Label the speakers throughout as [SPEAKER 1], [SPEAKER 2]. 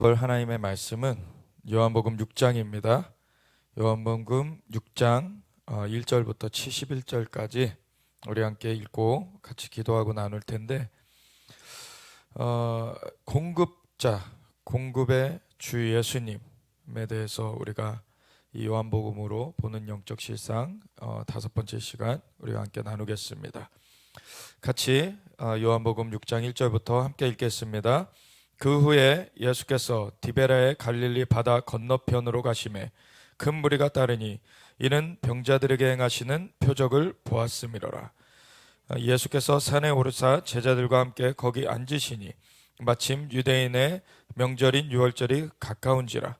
[SPEAKER 1] 볼 하나님의 말씀은 요한복음 6장입니다. 요한복음 6장 1절부터 71절까지 우리 함께 읽고 같이 기도하고 나눌 텐데, 공급자, 공급의 주 예수님에 대해서 우리가 이 요한복음으로 보는 영적 실상 다섯 번째 시간 우리와 함께 나누겠습니다. 같이 요한복음 6장 1절부터 함께 읽겠습니다. 그 후에 예수께서 디베라의 갈릴리 바다 건너편으로 가시매 큰 무리가 따르니 이는 병자들에게 행하시는 표적을 보았음이로라. 예수께서 산에 오르사 제자들과 함께 거기 앉으시니 마침 유대인의 명절인 유월절이 가까운지라.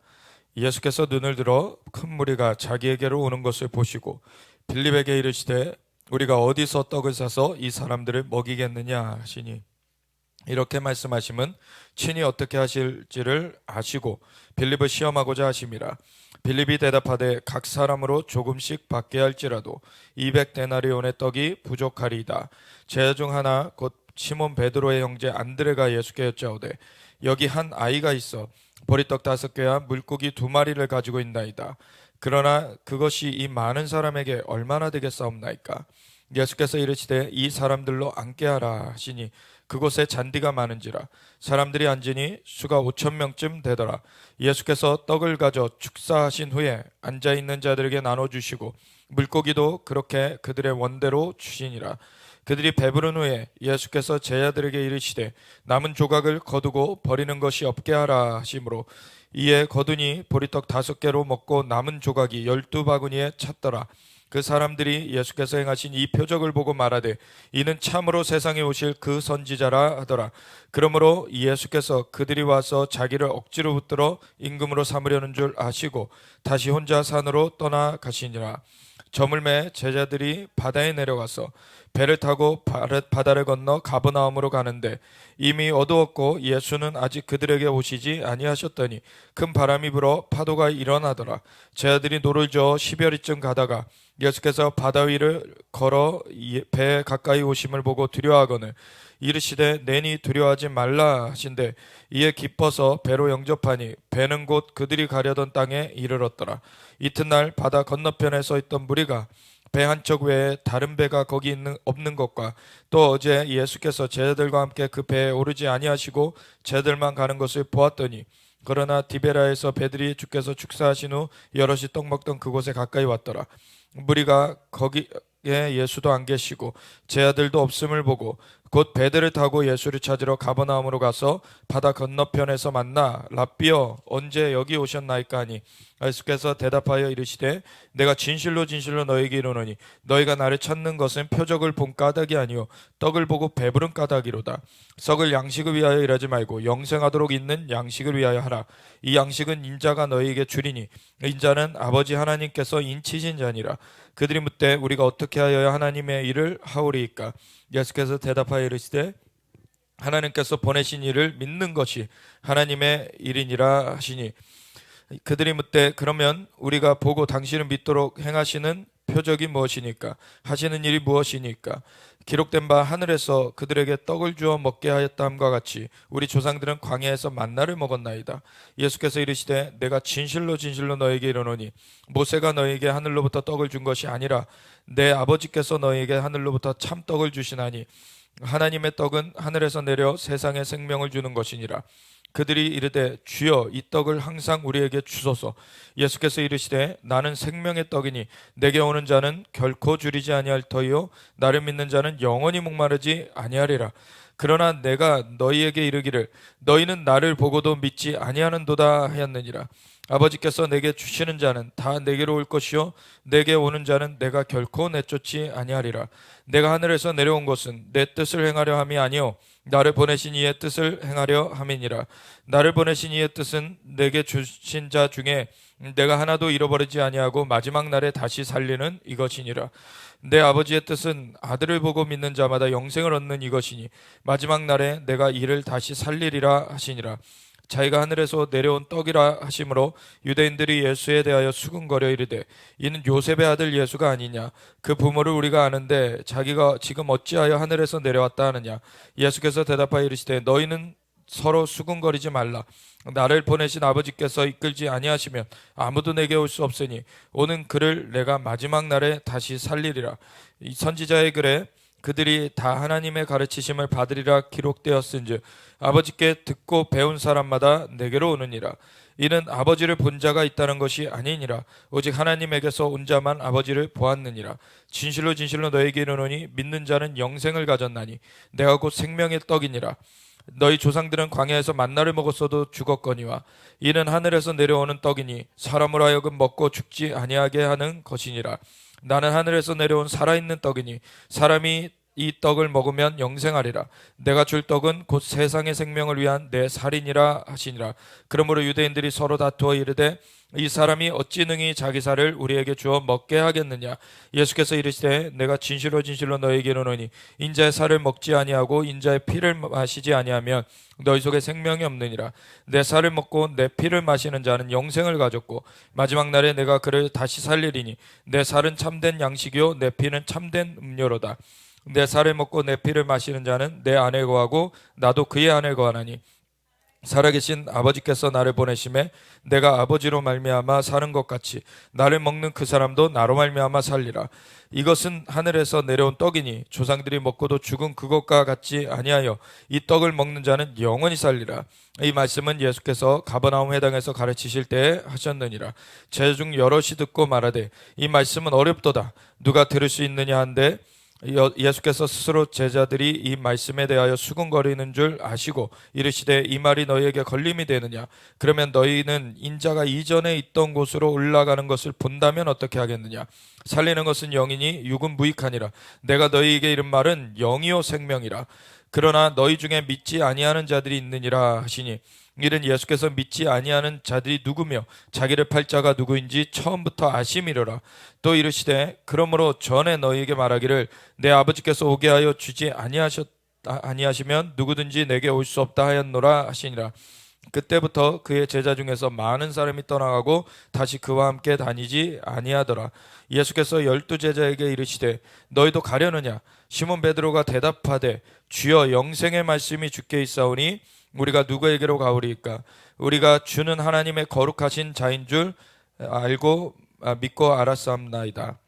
[SPEAKER 1] 예수께서 눈을 들어 큰 무리가 자기에게로 오는 것을 보시고 빌립에게 이르시되 우리가 어디서 떡을 사서 이 사람들을 먹이겠느냐 하시니, 이렇게 말씀하심은 친히 어떻게 하실지를 아시고 빌립을 시험하고자 하심이라. 빌립이 대답하되 각 사람으로 조금씩 받게 할지라도 200데나리온의 떡이 부족하리이다. 제자 중 하나 곧 시몬 베드로의 형제 안드레가 예수께 여짜오되 여기 한 아이가 있어 보리떡 5개와 물고기 2마리를 가지고 있나이다. 그러나 그것이 이 많은 사람에게 얼마나 되겠사옵나이까. 예수께서 이르시되 이 사람들로 앉게 하라 하시니 그곳에 잔디가 많은지라. 사람들이 앉으니 수가 5,000명쯤 되더라. 예수께서 떡을 가져 축사하신 후에 앉아있는 자들에게 나눠주시고 물고기도 그렇게 그들의 원대로 주시니라. 그들이 배부른 후에 예수께서 제자들에게 이르시되 남은 조각을 거두고 버리는 것이 없게 하라 하시므로 이에 거두니 보리떡 5개로 먹고 남은 조각이 12바구니에 찼더라. 그 사람들이 예수께서 행하신 이 표적을 보고 말하되 이는 참으로 세상에 오실 그 선지자라 하더라. 그러므로 예수께서 그들이 와서 자기를 억지로 붙들어 임금으로 삼으려는 줄 아시고 다시 혼자 산으로 떠나가시니라. 저물매 제자들이 바다에 내려가서 배를 타고 바다를 건너 가버나움으로 가는데 이미 어두웠고 예수는 아직 그들에게 오시지 아니하셨더니 큰 바람이 불어 파도가 일어나더라. 제자들이 노를 저어 10여리쯤 가다가 예수께서 바다 위를 걸어 배에 가까이 오심을 보고 두려워하거늘 이르시되 내니 두려워하지 말라 하신대 이에 기뻐서 배로 영접하니 배는 곧 그들이 가려던 땅에 이르렀더라. 이튿날 바다 건너편에 서 있던 무리가 배 한 척 외에 다른 배가 거기 없는 것과 또 어제 예수께서 제자들과 함께 그 배에 오르지 아니하시고 제자들만 가는 것을 보았더니, 그러나 디베라에서 배들이 주께서 축사하신 후 여럿이 떡 먹던 그곳에 가까이 왔더라. 무리가 거기에 예수도 안 계시고 제자들도 없음을 보고 곧 배들을 타고 예수를 찾으러 가버나움으로 가서 바다 건너편에서 만나 랍비여 언제 여기 오셨나이까 하니, 예수께서 대답하여 이르시되 내가 진실로 진실로 너희에게 이르노니 너희가 나를 찾는 것은 표적을 본 까닭이 아니요 떡을 보고 배부른 까닭이로다. 썩을 양식을 위하여 일하지 말고 영생하도록 있는 양식을 위하여 하라. 이 양식은 인자가 너희에게 주리니 인자는 아버지 하나님께서 인치신 자니라. 그들이 묻되 우리가 어떻게 하여야 하나님의 일을 하오리이까. 예수께서 대답하여 이르시되 하나님께서 보내신 일을 믿는 것이 하나님의 일이니라 하시니, 그들이 묻되 그러면 우리가 보고 당신을 믿도록 행하시는 표적이 무엇이니까 하시는 일이 무엇이니까. 기록된 바 하늘에서 그들에게 떡을 주어 먹게 하였다 함과 같이 우리 조상들은 광야에서 만나를 먹었나이다. 예수께서 이르시되 내가 진실로 진실로 너에게 이르노니 모세가 너에게 하늘로부터 떡을 준 것이 아니라 내 아버지께서 너에게 하늘로부터 참 떡을 주시나니 하나님의 떡은 하늘에서 내려 세상에 생명을 주는 것이니라. 그들이 이르되 주여 이 떡을 항상 우리에게 주소서. 예수께서 이르시되 나는 생명의 떡이니 내게 오는 자는 결코 줄이지 아니할 터이요 나를 믿는 자는 영원히 목마르지 아니하리라. 그러나 내가 너희에게 이르기를 너희는 나를 보고도 믿지 아니하는도다 하였느니라. 아버지께서 내게 주시는 자는 다 내게로 올 것이요 내게 오는 자는 내가 결코 내쫓지 아니하리라. 내가 하늘에서 내려온 것은 내 뜻을 행하려 함이 아니요 나를 보내신 이의 뜻을 행하려 함이니라. 나를 보내신 이의 뜻은 내게 주신 자 중에 내가 하나도 잃어버리지 아니하고 마지막 날에 다시 살리는 이것이니라. 내 아버지의 뜻은 아들을 보고 믿는 자마다 영생을 얻는 이것이니 마지막 날에 내가 이를 다시 살리리라 하시니라. 자기가 하늘에서 내려온 떡이라 하심으로 유대인들이 예수에 대하여 수군거려 이르되 이는 요셉의 아들 예수가 아니냐. 그 부모를 우리가 아는데 자기가 지금 어찌하여 하늘에서 내려왔다 하느냐. 예수께서 대답하여 이르시되 너희는 서로 수군거리지 말라. 나를 보내신 아버지께서 이끌지 아니하시면 아무도 내게 올 수 없으니 오는 그를 내가 마지막 날에 다시 살리리라. 이 선지자의 글에 그들이 다 하나님의 가르치심을 받으리라 기록되었은즉 아버지께 듣고 배운 사람마다 내게로 오느니라. 이는 아버지를 본 자가 있다는 것이 아니니라. 오직 하나님에게서 온 자만 아버지를 보았느니라. 진실로 진실로 너에게 이르노니 믿는 자는 영생을 가졌나니 내가 곧 생명의 떡이니라. 너희 조상들은 광야에서 만나를 먹었어도 죽었거니와 이는 하늘에서 내려오는 떡이니 사람으로 하여금 먹고 죽지 아니하게 하는 것이니라. 나는 하늘에서 내려온 살아있는 떡이니 사람이 이 떡을 먹으면 영생하리라. 내가 줄 떡은 곧 세상의 생명을 위한 내 살이니라 하시니라. 그러므로 유대인들이 서로 다투어 이르되 이 사람이 어찌 능히 자기 살을 우리에게 주어 먹게 하겠느냐. 예수께서 이르시되 내가 진실로 진실로 너희에게 이르노니 인자의 살을 먹지 아니하고 인자의 피를 마시지 아니하면 너희 속에 생명이 없느니라. 내 살을 먹고 내 피를 마시는 자는 영생을 가졌고 마지막 날에 내가 그를 다시 살리리니 내 살은 참된 양식이요 내 피는 참된 음료로다. 내 살을 먹고 내 피를 마시는 자는 내 안에 거하고 나도 그의 안에 거하나니 살아계신 아버지께서 나를 보내심에 내가 아버지로 말미암아 사는 것 같이 나를 먹는 그 사람도 나로 말미암아 살리라. 이것은 하늘에서 내려온 떡이니 조상들이 먹고도 죽은 그것과 같지 아니하여 이 떡을 먹는 자는 영원히 살리라. 이 말씀은 예수께서 가버나움 회당에서 가르치실 때에 하셨느니라. 제자 중 여럿이 듣고 말하되 이 말씀은 어렵도다. 누가 들을 수 있느냐 한데 예수께서 스스로 제자들이 이 말씀에 대하여 수군거리는 줄 아시고 이르시되 이 말이 너희에게 걸림이 되느냐. 그러면 너희는 인자가 이전에 있던 곳으로 올라가는 것을 본다면 어떻게 하겠느냐. 살리는 것은 영이니 육은 무익하니라. 내가 너희에게 이른 말은 영이요 생명이라. 그러나 너희 중에 믿지 아니하는 자들이 있느니라 하시니 이는 예수께서 믿지 아니하는 자들이 누구며 자기를 팔 자가 누구인지 처음부터 아심이로라. 또 이르시되 그러므로 전에 너희에게 말하기를 내 아버지께서 오게 하여 주지 아니하시면 누구든지 내게 올 수 없다 하였노라 하시니라. 그때부터 그의 제자 중에서 많은 사람이 떠나가고 다시 그와 함께 다니지 아니하더라. 예수께서 12제자에게 이르시되 너희도 가려느냐. 시몬 베드로가 대답하되 주여 영생의 말씀이 주께 있사오니 우리가 누구에게로 가오리이까. 우리가 주는 하나님의 거룩하신 자인 줄 알고 믿고 알았사옵나이다.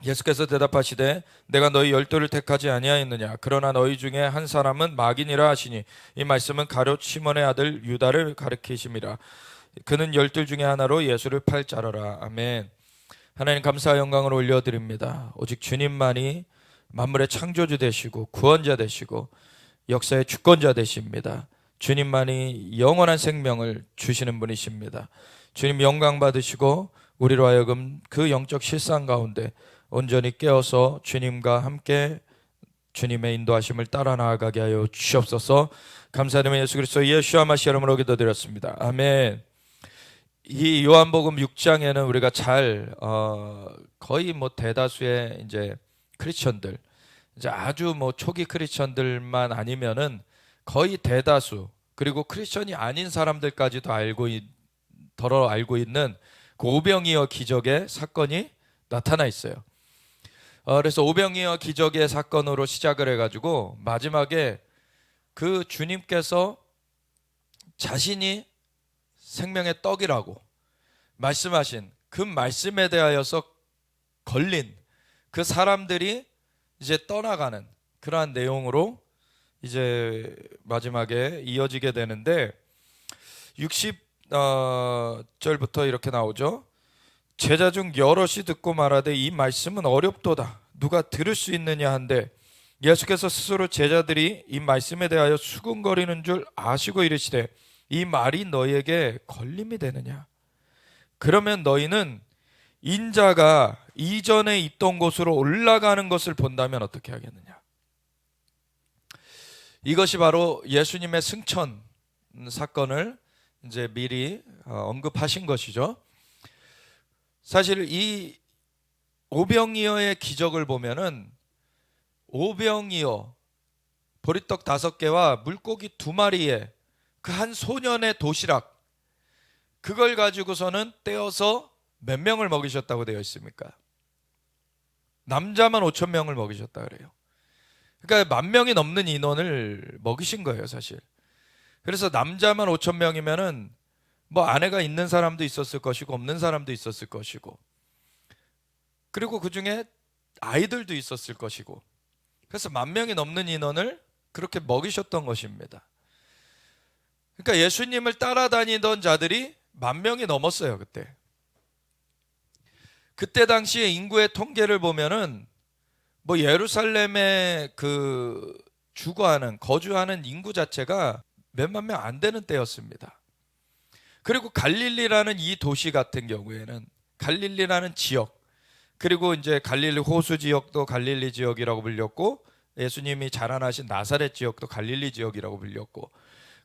[SPEAKER 1] 예수께서 대답하시되 내가 너희 12를 택하지 아니하였느냐. 그러나 너희 중에 한 사람은 마귀니라 하시니 이 말씀은 가룟 시몬의 아들 유다를 가리키심이라. 그는 12 중에 하나로 예수를 팔 자로라. 아멘. 하나님 감사와 영광을 올려드립니다. 오직 주님만이 만물의 창조주 되시고 구원자 되시고 역사의 주권자 되십니다. 주님만이 영원한 생명을 주시는 분이십니다. 주님 영광 받으시고 우리로 하여금 그 영적 실상 가운데 온전히 깨어서 주님과 함께 주님의 인도하심을 따라 나아가게 하여 주시옵소서. 감사드리며 예수 그리스도 예수와 마시 이름으로 기도드렸습니다. 아멘. 이 요한복음 6장에는 우리가 거의 대다수의 이제 크리스천들, 이제 아주 초기 크리스천들만 아니면은 거의 대다수, 그리고 크리스천이 아닌 사람들까지도 덜어 알고 있는 그 오병이어 기적의 사건이 나타나 있어요. 그래서 오병이어 기적의 사건으로 시작을 해가지고 마지막에 그 주님께서 자신이 생명의 떡이라고 말씀하신 그 말씀에 대하여서 걸린 그 사람들이 이제 떠나가는 그러한 내용으로 이제 마지막에 이어지게 되는데 60절부터 이렇게 나오죠. 제자 중 여럿이 듣고 말하되 이 말씀은 어렵도다. 누가 들을 수 있느냐 한데 예수께서 스스로 제자들이 이 말씀에 대하여 수군거리는 줄 아시고 이르시되 이 말이 너희에게 걸림이 되느냐. 그러면 너희는 인자가 이전에 있던 곳으로 올라가는 것을 본다면 어떻게 하겠느냐. 이것이 바로 예수님의 승천 사건을 이제 미리 언급하신 것이죠. 사실 이 오병이어의 기적을 보면은 오병이어 보리떡 5개와 물고기 2마리에 그 한 소년의 도시락, 그걸 가지고서는 떼어서 몇 명을 먹이셨다고 되어 있습니까? 남자만 5,000명을 먹이셨다 그래요. 그러니까 10,000명이 넘는 인원을 먹이신 거예요, 사실. 그래서 남자만 5천 명이면은 뭐 아내가 있는 사람도 있었을 것이고 없는 사람도 있었을 것이고, 그리고 그 중에 아이들도 있었을 것이고, 그래서 10,000명이 넘는 인원을 그렇게 먹이셨던 것입니다. 그러니까 예수님을 따라다니던 자들이 10,000명이 넘었어요. 그때 당시에 인구의 통계를 보면은 뭐 예루살렘에 그 거주하는 인구 자체가 몇만 명 안 되는 때였습니다. 그리고 갈릴리라는 이 도시 같은 경우에는 갈릴리라는 지역, 그리고 이제 갈릴리 호수 지역도 갈릴리 지역이라고 불렸고, 예수님이 자라나신 나사렛 지역도 갈릴리 지역이라고 불렸고,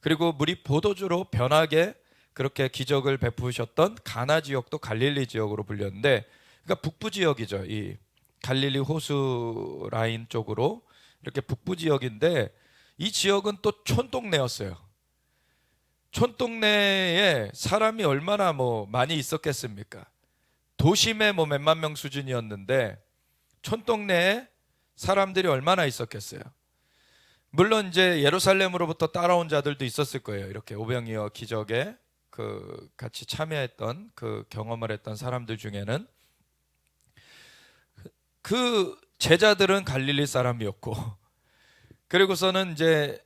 [SPEAKER 1] 그리고 물이 포도주로 변하게 그렇게 기적을 베푸셨던 가나 지역도 갈릴리 지역으로 불렸는데, 그러니까 북부 지역이죠. 이 갈릴리 호수 라인 쪽으로 이렇게 북부 지역인데, 이 지역은 또 촌동네였어요. 촌동네에 사람이 얼마나 뭐 많이 있었겠습니까? 도심에 뭐 몇만 명 수준이었는데 촌동네에 사람들이 얼마나 있었겠어요? 물론 이제 예루살렘으로부터 따라온 자들도 있었을 거예요. 이렇게 오병이어 기적에 그 같이 참여했던, 그 경험을 했던 사람들 중에는 그 제자들은 갈릴리 사람이었고, 그리고서는 이제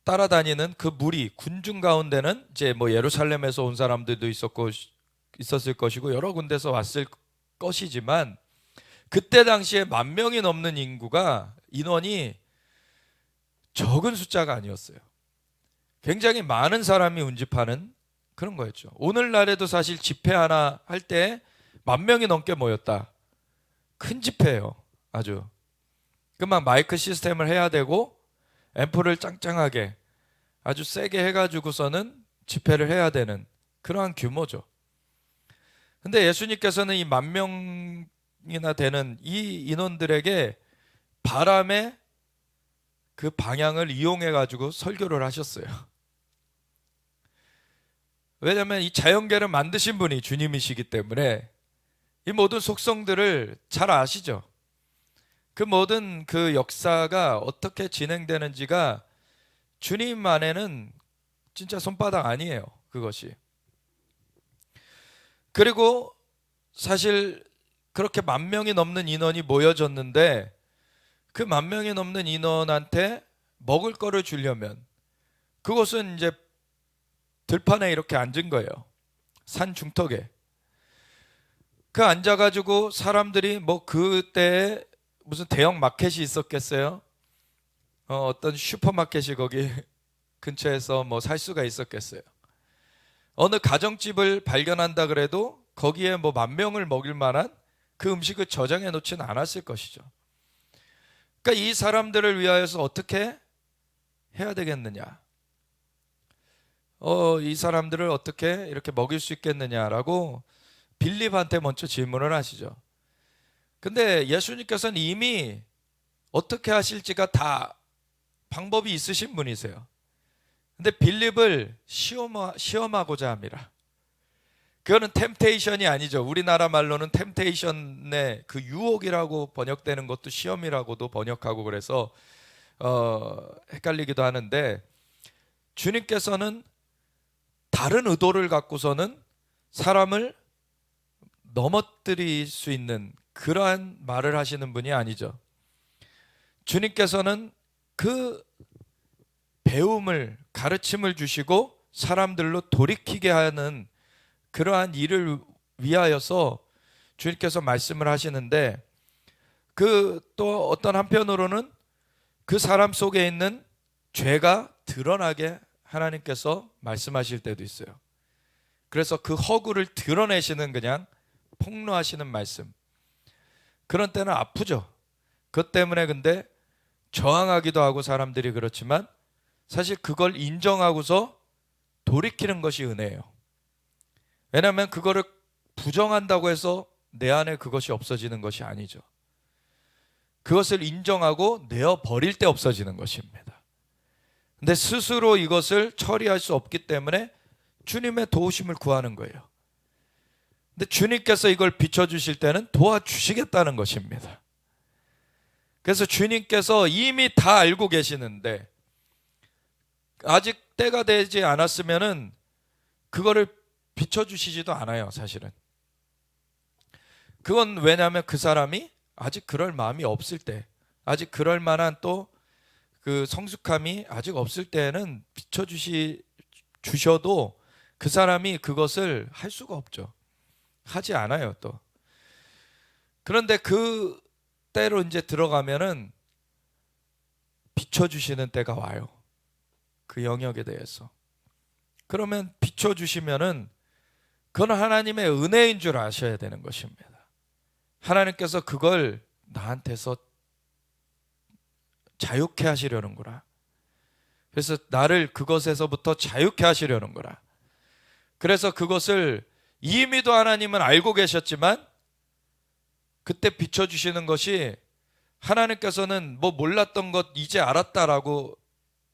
[SPEAKER 1] 따라다니는 그 무리 군중 가운데는 이제 뭐 예루살렘에서 온 사람들도 있었을 것이고 여러 군데서 왔을 것이지만, 그때 당시에 10,000명이 넘는 인원이 적은 숫자가 아니었어요. 굉장히 많은 사람이 운집하는 그런 거였죠. 오늘날에도 사실 집회 하나 할 때 10,000명이 넘게 모였다. 큰 집회예요. 아주. 그만 마이크 시스템을 해야 되고 앰프를 짱짱하게 아주 세게 해가지고서는 집회를 해야 되는 그러한 규모죠. 근데 예수님께서는 이 10,000명이나 되는 이 인원들에게 바람의 그 방향을 이용해가지고 설교를 하셨어요. 왜냐하면 이 자연계를 만드신 분이 주님이시기 때문에 이 모든 속성들을 잘 아시죠. 그 모든 그 역사가 어떻게 진행되는지가 주님 안에는 진짜 손바닥 아니에요. 그것이. 그리고 사실 그렇게 10,000명이 넘는 인원이 모여졌는데, 그 10,000명이 넘는 인원한테 먹을 거를 주려면 그것은 이제 들판에 이렇게 앉은 거예요. 산 중턱에. 그 앉아가지고 사람들이 뭐 그때 무슨 대형 마켓이 있었겠어요? 어떤 슈퍼마켓이 거기 근처에서 뭐 살 수가 있었겠어요? 어느 가정집을 발견한다 그래도 거기에 뭐 10,000명을 먹일 만한 그 음식을 저장해 놓지는 않았을 것이죠. 그러니까 이 사람들을 위하여서 어떻게 해야 되겠느냐? 이 사람들을 어떻게 이렇게 먹일 수 있겠느냐라고 빌립한테 먼저 질문을 하시죠. 근데 예수님께서는 이미 어떻게 하실지가 다 방법이 있으신 분이세요. 근데 빌립을 시험하고자 합니다. 그거는 템테이션이 아니죠. 우리나라 말로는 템테이션의 그 유혹이라고 번역되는 것도 시험이라고도 번역하고 그래서 헷갈리기도 하는데, 주님께서는 다른 의도를 갖고서는 사람을 넘어뜨릴 수 있는 그러한 말을 하시는 분이 아니죠. 주님께서는 그 배움을, 가르침을 주시고 사람들로 돌이키게 하는 그러한 일을 위하여서 주님께서 말씀을 하시는데, 그 또 어떤 한편으로는 그 사람 속에 있는 죄가 드러나게 하나님께서 말씀하실 때도 있어요. 그래서 그 허구를 드러내시는, 그냥 폭로하시는 말씀. 그런 때는 아프죠. 그것 때문에 근데 저항하기도 하고 사람들이 그렇지만, 사실 그걸 인정하고서 돌이키는 것이 은혜예요. 왜냐하면 그거를 부정한다고 해서 내 안에 그것이 없어지는 것이 아니죠. 그것을 인정하고 내어버릴 때 없어지는 것입니다. 근데 스스로 이것을 처리할 수 없기 때문에 주님의 도우심을 구하는 거예요. 근데 주님께서 이걸 비춰주실 때는 도와주시겠다는 것입니다. 그래서 주님께서 이미 다 알고 계시는데, 아직 때가 되지 않았으면은 그거를 비춰주시지도 않아요, 사실은. 그건 왜냐하면 그 사람이 아직 그럴 마음이 없을 때, 아직 그럴 만한 또 그 성숙함이 아직 없을 때에는 주셔도 그 사람이 그것을 할 수가 없죠. 하지 않아요, 또. 그런데 그 때로 이제 들어가면은 비춰주시는 때가 와요. 그 영역에 대해서. 그러면 비춰주시면은 그건 하나님의 은혜인 줄 아셔야 되는 것입니다. 하나님께서 그걸 나한테서 자유케 하시려는구나. 그래서 나를 그것에서부터 자유케 하시려는구나. 그래서 그것을 이미도 하나님은 알고 계셨지만 그때 비춰주시는 것이 하나님께서는 뭐 몰랐던 것 이제 알았다라고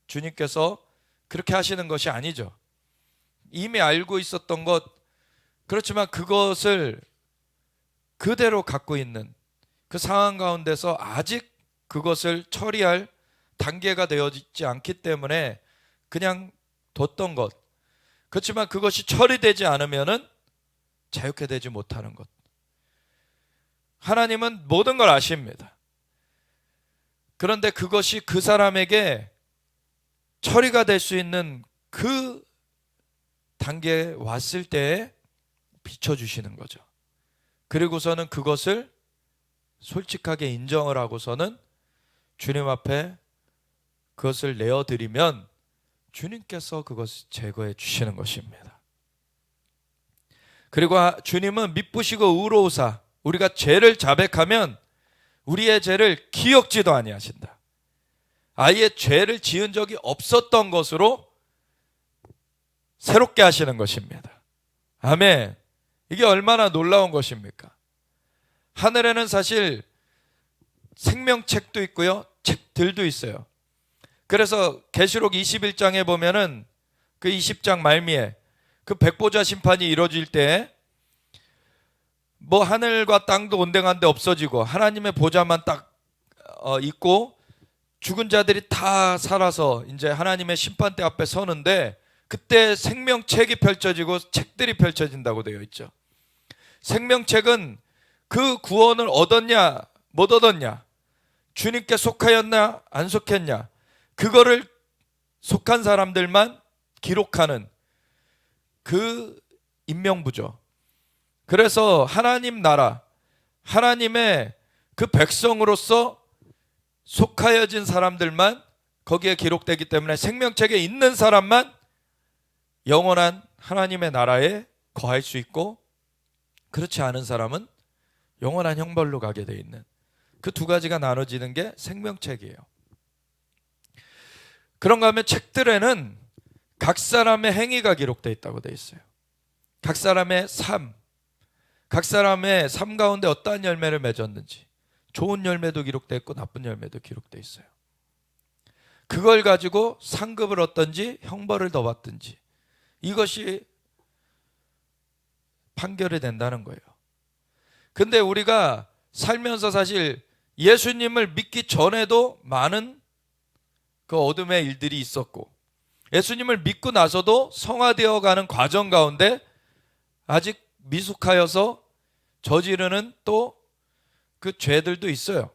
[SPEAKER 1] 주님께서 그렇게 하시는 것이 아니죠. 이미 알고 있었던 것, 그렇지만 그것을 그대로 갖고 있는 그 상황 가운데서 아직 그것을 처리할 단계가 되어지지 않기 때문에 그냥 뒀던 것, 그렇지만 그것이 처리되지 않으면은 자유케 되지 못하는 것. 하나님은 모든 걸 아십니다. 그런데 그것이 그 사람에게 처리가 될 수 있는 그 단계에 왔을 때에 비춰주시는 거죠. 그리고서는 그것을 솔직하게 인정을 하고서는 주님 앞에 그것을 내어드리면 주님께서 그것을 제거해 주시는 것입니다. 그리고 주님은 미쁘시고 의로우사 우리가 죄를 자백하면 우리의 죄를 기억지도 아니하신다. 아예 죄를 지은 적이 없었던 것으로 새롭게 하시는 것입니다. 아멘. 이게 얼마나 놀라운 것입니까? 하늘에는 사실 생명책도 있고요, 책들도 있어요. 그래서 계시록 21장에 보면은 그 20장 말미에 그 백보자 심판이 이루어질 때 뭐 하늘과 땅도 온데간데 없어지고 하나님의 보좌만 딱 있고 죽은 자들이 다 살아서 이제 하나님의 심판대 앞에 서는데 그때 생명책이 펼쳐지고 책들이 펼쳐진다고 되어 있죠. 생명책은 그 구원을 얻었냐 못 얻었냐, 주님께 속하였나 안 속했냐, 그거를 속한 사람들만 기록하는 그 인명부죠. 그래서 하나님 나라, 하나님의 그 백성으로서 속하여진 사람들만 거기에 기록되기 때문에 생명책에 있는 사람만 영원한 하나님의 나라에 거할 수 있고, 그렇지 않은 사람은 영원한 형벌로 가게 돼 있는 그 두 가지가 나눠지는 게 생명책이에요. 그런가 하면 책들에는 각 사람의 행위가 기록되어 있다고 되어 있어요. 각 사람의 삶, 각 사람의 삶 가운데 어떠한 열매를 맺었는지, 좋은 열매도 기록되어 있고 나쁜 열매도 기록되어 있어요. 그걸 가지고 상급을 얻든지 형벌을 더 받든지 이것이 판결이 된다는 거예요. 근데 우리가 살면서 사실 예수님을 믿기 전에도 많은 그 어둠의 일들이 있었고, 예수님을 믿고 나서도 성화되어 가는 과정 가운데 아직 미숙하여서 저지르는 또 그 죄들도 있어요.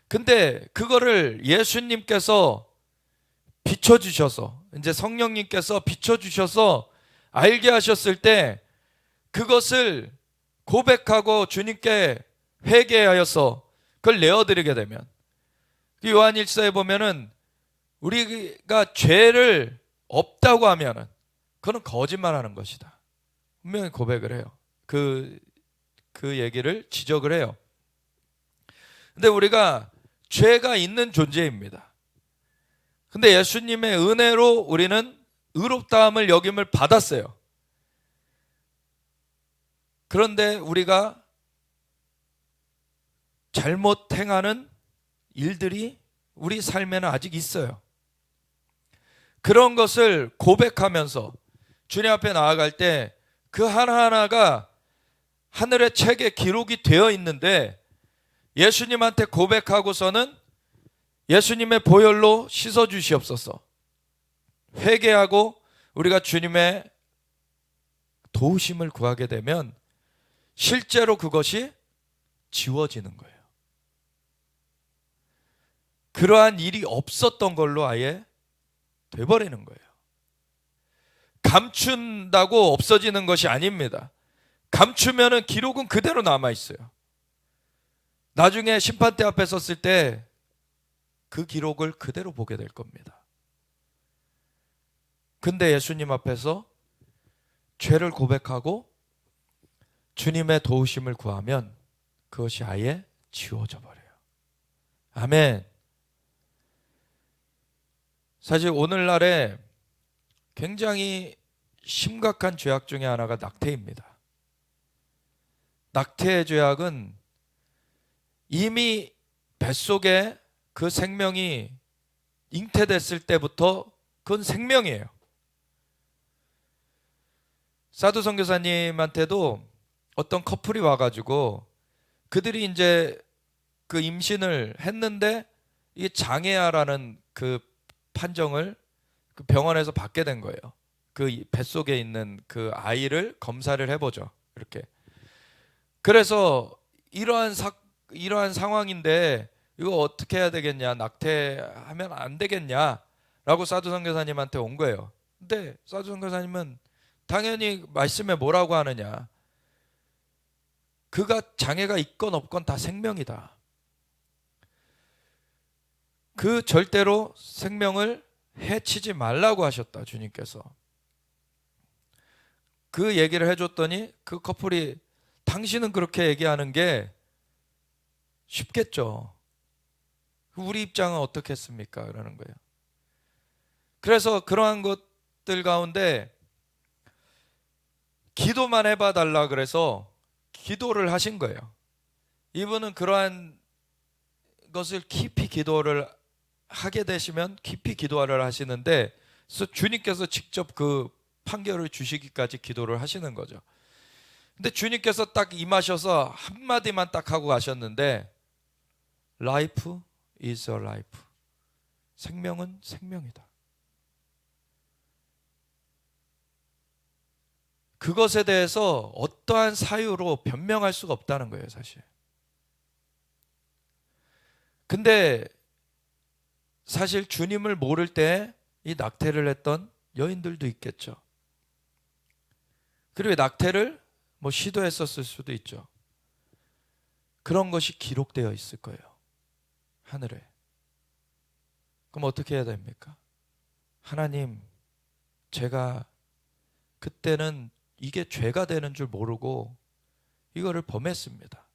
[SPEAKER 1] 근데 그거를 예수님께서 비춰주셔서, 이제 성령님께서 비춰주셔서 알게 하셨을 때 그것을 고백하고 주님께 회개하여서 그걸 내어드리게 되면, 요한일서에 보면은 우리가 죄를 없다고 하면은 그건 거짓말하는 것이다, 분명히 고백을 해요. 그 얘기를 지적을 해요. 근데 우리가 죄가 있는 존재입니다. 근데 예수님의 은혜로 우리는 의롭다함을 여김을 받았어요. 그런데 우리가 잘못 행하는 일들이 우리 삶에는 아직 있어요. 그런 것을 고백하면서 주님 앞에 나아갈 때 그 하나하나가 하늘의 책에 기록이 되어 있는데, 예수님한테 고백하고서는 예수님의 보혈로 씻어주시옵소서, 회개하고 우리가 주님의 도우심을 구하게 되면 실제로 그것이 지워지는 거예요. 그러한 일이 없었던 걸로 아예 돼버리는 거예요. 감춘다고 없어지는 것이 아닙니다. 감추면은 기록은 그대로 남아있어요. 나중에 심판대 앞에 섰을 때 그 기록을 그대로 보게 될 겁니다. 근데 예수님 앞에서 죄를 고백하고 주님의 도우심을 구하면 그것이 아예 지워져 버려요. 아멘. 사실 오늘날에 굉장히 심각한 죄악 중에 하나가 낙태입니다. 낙태의 죄악은 이미 뱃속에 그 생명이 잉태됐을 때부터 그건 생명이에요. 사두 선교사님한테도 어떤 커플이 와가지고 그들이 이제 그 임신을 했는데 이게 장애아라는 그 판정을 그 병원에서 받게 된 거예요. 그 뱃속에 있는 그 아이를 검사를 해보죠. 이렇게. 그래서 이러한 상황인데 이거 어떻게 해야 되겠냐, 낙태하면 안 되겠냐 라고 사두 선교사님한테 온 거예요. 근데 사두 선교사님은 당연히 말씀에 뭐라고 하느냐, 그가 장애가 있건 없건 다 생명이다. 그 절대로 생명을 해치지 말라고 하셨다, 주님께서. 그 얘기를 해줬더니 그 커플이 당신은 그렇게 얘기하는 게 쉽겠죠. 우리 입장은 어떻겠습니까? 그러는 거예요. 그래서 그러한 것들 가운데 기도만 해봐 달라 그래서 기도를 하신 거예요. 이분은 그러한 것을 깊이 기도를 하게 되시면 깊이 기도를 하시는데 주님께서 직접 그 판결을 주시기까지 기도를 하시는 거죠. 근데 주님께서 딱 임하셔서 한마디만 딱 하고 가셨는데 Life is a life. 생명은 생명이다. 그것에 대해서 어떠한 사유로 변명할 수가 없다는 거예요, 사실. 근데 사실 주님을 모를 때 이 낙태를 했던 여인들도 있겠죠. 그리고 낙태를 뭐 시도했었을 수도 있죠. 그런 것이 기록되어 있을 거예요, 하늘에. 그럼 어떻게 해야 됩니까? 하나님, 제가 그때는 이게 죄가 되는 줄 모르고 이거를 범했습니다.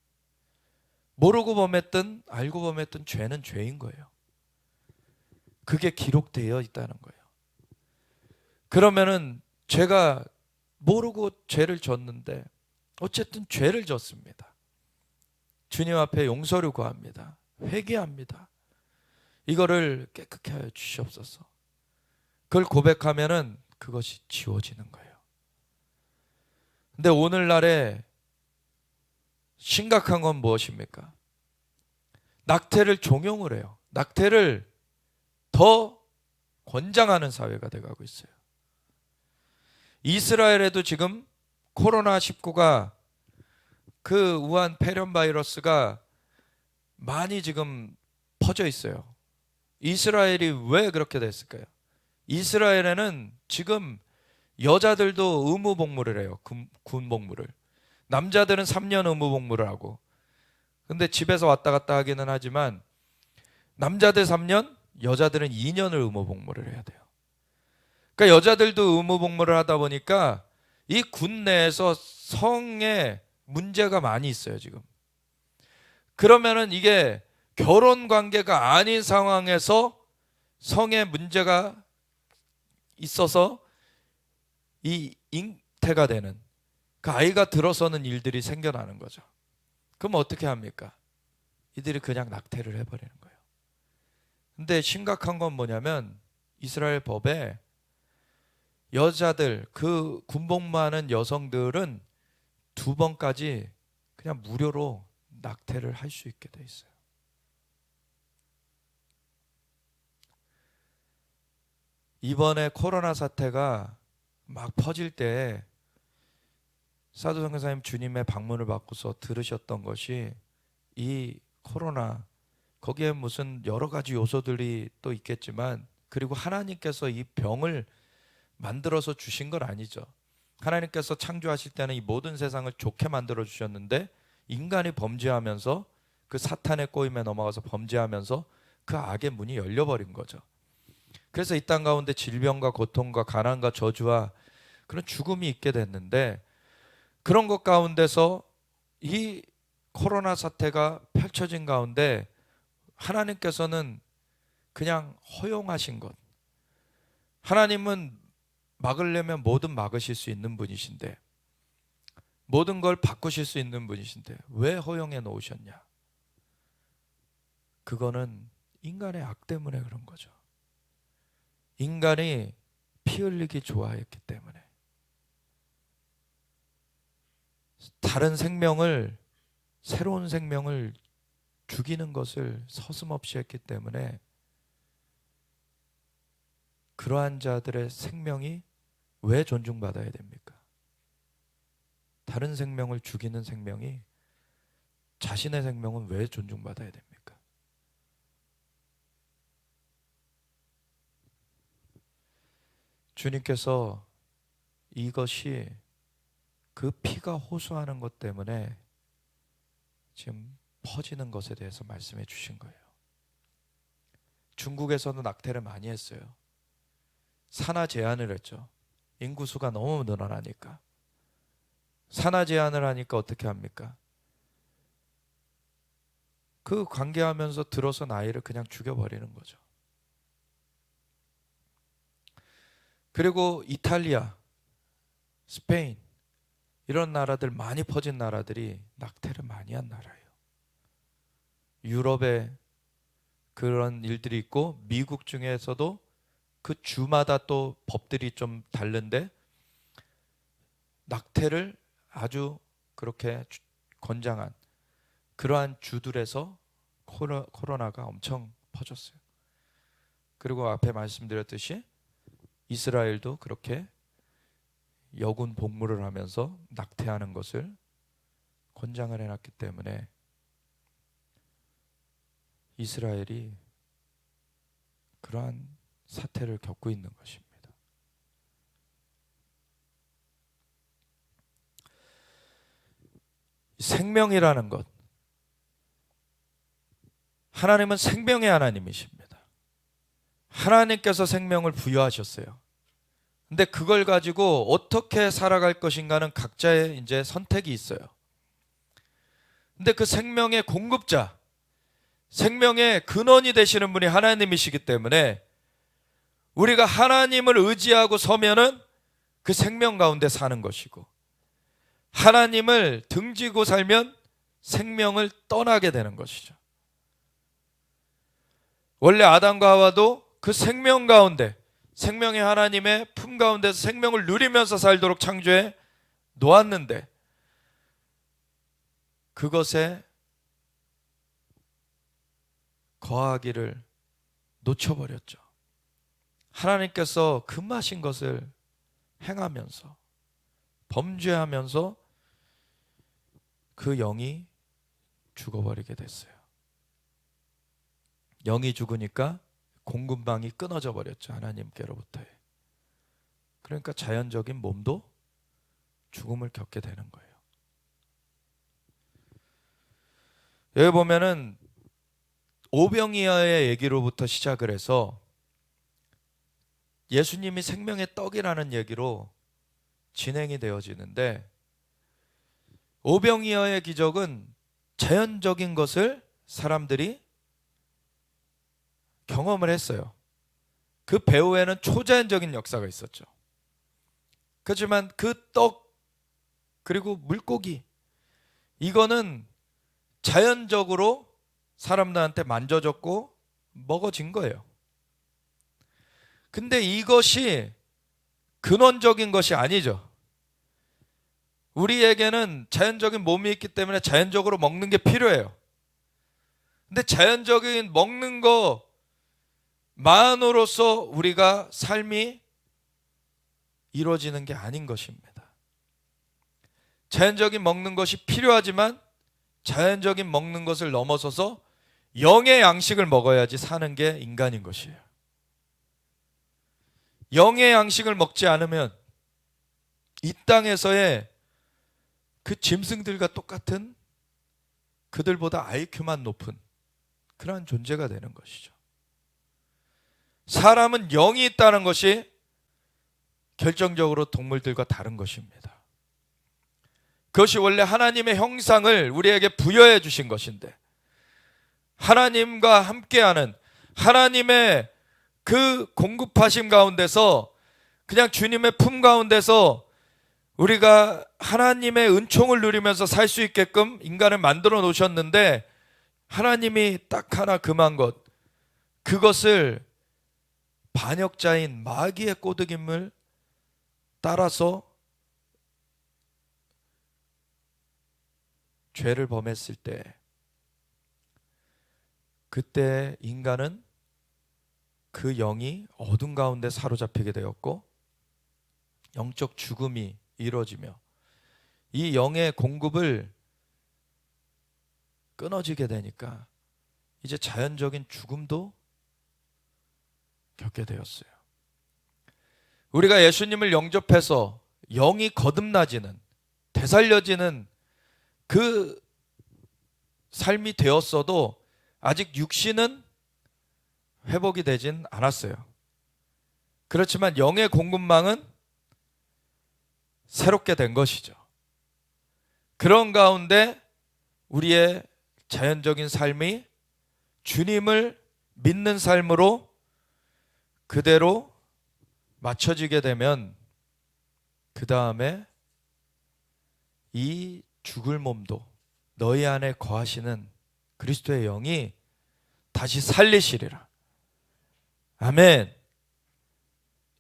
[SPEAKER 1] 모르고 범했든 알고 범했든 죄는 죄인 거예요. 그게 기록되어 있다는 거예요. 그러면은 제가 모르고 죄를 졌는데 어쨌든 죄를 졌습니다. 주님 앞에 용서를 구합니다. 회개합니다. 이거를 깨끗게 하여 주시옵소서. 그걸 고백하면은 그것이 지워지는 거예요. 근데 오늘날에 심각한 건 무엇입니까? 낙태를 종용을 해요. 낙태를 더 권장하는 사회가 돼가고 있어요. 이스라엘에도 지금 코로나19가 그 우한 폐렴 바이러스가 많이 지금 퍼져 있어요. 이스라엘이 왜 그렇게 됐을까요? 이스라엘에는 지금 여자들도 의무 복무를 해요. 군 복무를. 남자들은 3년 의무 복무를 하고. 근데 집에서 왔다 갔다 하기는 하지만 남자들 3년, 여자들은 2년을 의무 복무를 해야 돼요. 그러니까 여자들도 의무 복무를 하다 보니까 이 군 내에서 성에 문제가 많이 있어요, 지금. 그러면은 이게 결혼 관계가 아닌 상황에서 성에 문제가 있어서 이 잉태가 되는, 그 아이가 들어서는 일들이 생겨나는 거죠. 그럼 어떻게 합니까? 이들이 그냥 낙태를 해버리는 거예요. 근데 심각한 건 뭐냐면 이스라엘 법에 여자들, 그 군복무하는 여성들은 2번까지 그냥 무료로 낙태를 할 수 있게 돼 있어요. 이번에 코로나 사태가 막 퍼질 때 사도 선교사님 주님의 방문을 받고서 들으셨던 것이 이 코로나, 거기에 무슨 여러 가지 요소들이 또 있겠지만, 그리고 하나님께서 이 병을 만들어서 주신 건 아니죠. 하나님께서 창조하실 때는 이 모든 세상을 좋게 만들어 주셨는데, 인간이 범죄하면서 그 사탄의 꼬임에 넘어가서 범죄하면서 그 악의 문이 열려버린 거죠. 그래서 이 땅 가운데 질병과 고통과 가난과 저주와 그런 죽음이 있게 됐는데, 그런 것 가운데서 이 코로나 사태가 펼쳐진 가운데 하나님께서는 그냥 허용하신 것. 하나님은 막으려면 뭐든 막으실 수 있는 분이신데, 모든 걸 바꾸실 수 있는 분이신데 왜 허용해 놓으셨냐? 그거는 인간의 악 때문에 그런 거죠. 인간이 피 흘리기 좋아했기 때문에, 다른 생명을, 새로운 생명을 죽이는 것을 서슴없이 했기 때문에 그러한 자들의 생명이 왜 존중받아야 됩니까? 다른 생명을 죽이는 생명이 자신의 생명은 왜 존중받아야 됩니까? 주님께서 이것이 그 피가 호소하는 것 때문에 지금 퍼지는 것에 대해서 말씀해 주신 거예요. 중국에서는 낙태를 많이 했어요. 산하 제한을 했죠. 인구수가 너무 늘어나니까. 산하 제한을 하니까 어떻게 합니까? 그 관계하면서 들어서 아이를 그냥 죽여버리는 거죠. 그리고 이탈리아, 스페인, 이런 나라들, 많이 퍼진 나라들이 낙태를 많이 한 나라예요. 유럽에 그런 일들이 있고, 미국 중에서도 그 주마다 또 법들이 좀 다른데 낙태를 아주 그렇게 권장한 그러한 주들에서 코로나가 엄청 퍼졌어요. 그리고 앞에 말씀드렸듯이 이스라엘도 그렇게 여군 복무를 하면서 낙태하는 것을 권장을 해놨기 때문에 이스라엘이 그러한 사태를 겪고 있는 것입니다. 생명이라는 것, 하나님은 생명의 하나님이십니다. 하나님께서 생명을 부여하셨어요. 근데 그걸 가지고 어떻게 살아갈 것인가는 각자의 이제 선택이 있어요. 근데 그 생명의 공급자, 생명의 근원이 되시는 분이 하나님이시기 때문에 우리가 하나님을 의지하고 서면은 그 생명 가운데 사는 것이고, 하나님을 등지고 살면 생명을 떠나게 되는 것이죠. 원래 아담과 하와도 그 생명 가운데, 생명의 하나님의 품 가운데서 생명을 누리면서 살도록 창조해 놓았는데 그것에 거하기를 놓쳐버렸죠. 하나님께서 금하신 것을 행하면서, 범죄하면서 그 영이 죽어버리게 됐어요. 영이 죽으니까 공급망이 끊어져 버렸죠. 하나님께로부터의. 그러니까 자연적인 몸도 죽음을 겪게 되는 거예요. 여기 보면은 오병이어의 얘기로부터 시작을 해서 예수님이 생명의 떡이라는 얘기로 진행이 되어지는데, 오병이어의 기적은 자연적인 것을 사람들이 경험을 했어요. 그 배후에는 초자연적인 역사가 있었죠. 그렇지만 그 떡, 그리고 물고기, 이거는 자연적으로 사람들한테 만져졌고 먹어진 거예요. 근데 이것이 근원적인 것이 아니죠. 우리에게는 자연적인 몸이 있기 때문에 자연적으로 먹는 게 필요해요. 근데 자연적인 먹는 거, 만으로서 우리가 삶이 이루어지는 게 아닌 것입니다. 자연적인 먹는 것이 필요하지만 자연적인 먹는 것을 넘어서서 영의 양식을 먹어야지 사는 게 인간인 것이에요. 영의 양식을 먹지 않으면 이 땅에서의 그 짐승들과 똑같은, 그들보다 IQ만 높은 그러한 존재가 되는 것이죠. 사람은 영이 있다는 것이 결정적으로 동물들과 다른 것입니다. 그것이 원래 하나님의 형상을 우리에게 부여해 주신 것인데, 하나님과 함께하는 하나님의 그 공급하심 가운데서, 그냥 주님의 품 가운데서 우리가 하나님의 은총을 누리면서 살 수 있게끔 인간을 만들어 놓으셨는데, 하나님이 딱 하나 금한 것, 그것을 반역자인 마귀의 꼬드김을 따라서 죄를 범했을 때, 그때 인간은 그 영이 어둠 가운데 사로잡히게 되었고 영적 죽음이 이루어지며 이 영의 공급을 끊어지게 되니까 이제 자연적인 죽음도 겪게 되었어요. 우리가 예수님을 영접해서 영이 거듭나지는, 되살려지는 그 삶이 되었어도 아직 육신은 회복이 되진 않았어요. 그렇지만 영의 공급망은 새롭게 된 것이죠. 그런 가운데 우리의 자연적인 삶이 주님을 믿는 삶으로 그대로 맞춰지게 되면, 그 다음에 이 죽을 몸도 너희 안에 거하시는 그리스도의 영이 다시 살리시리라. 아멘.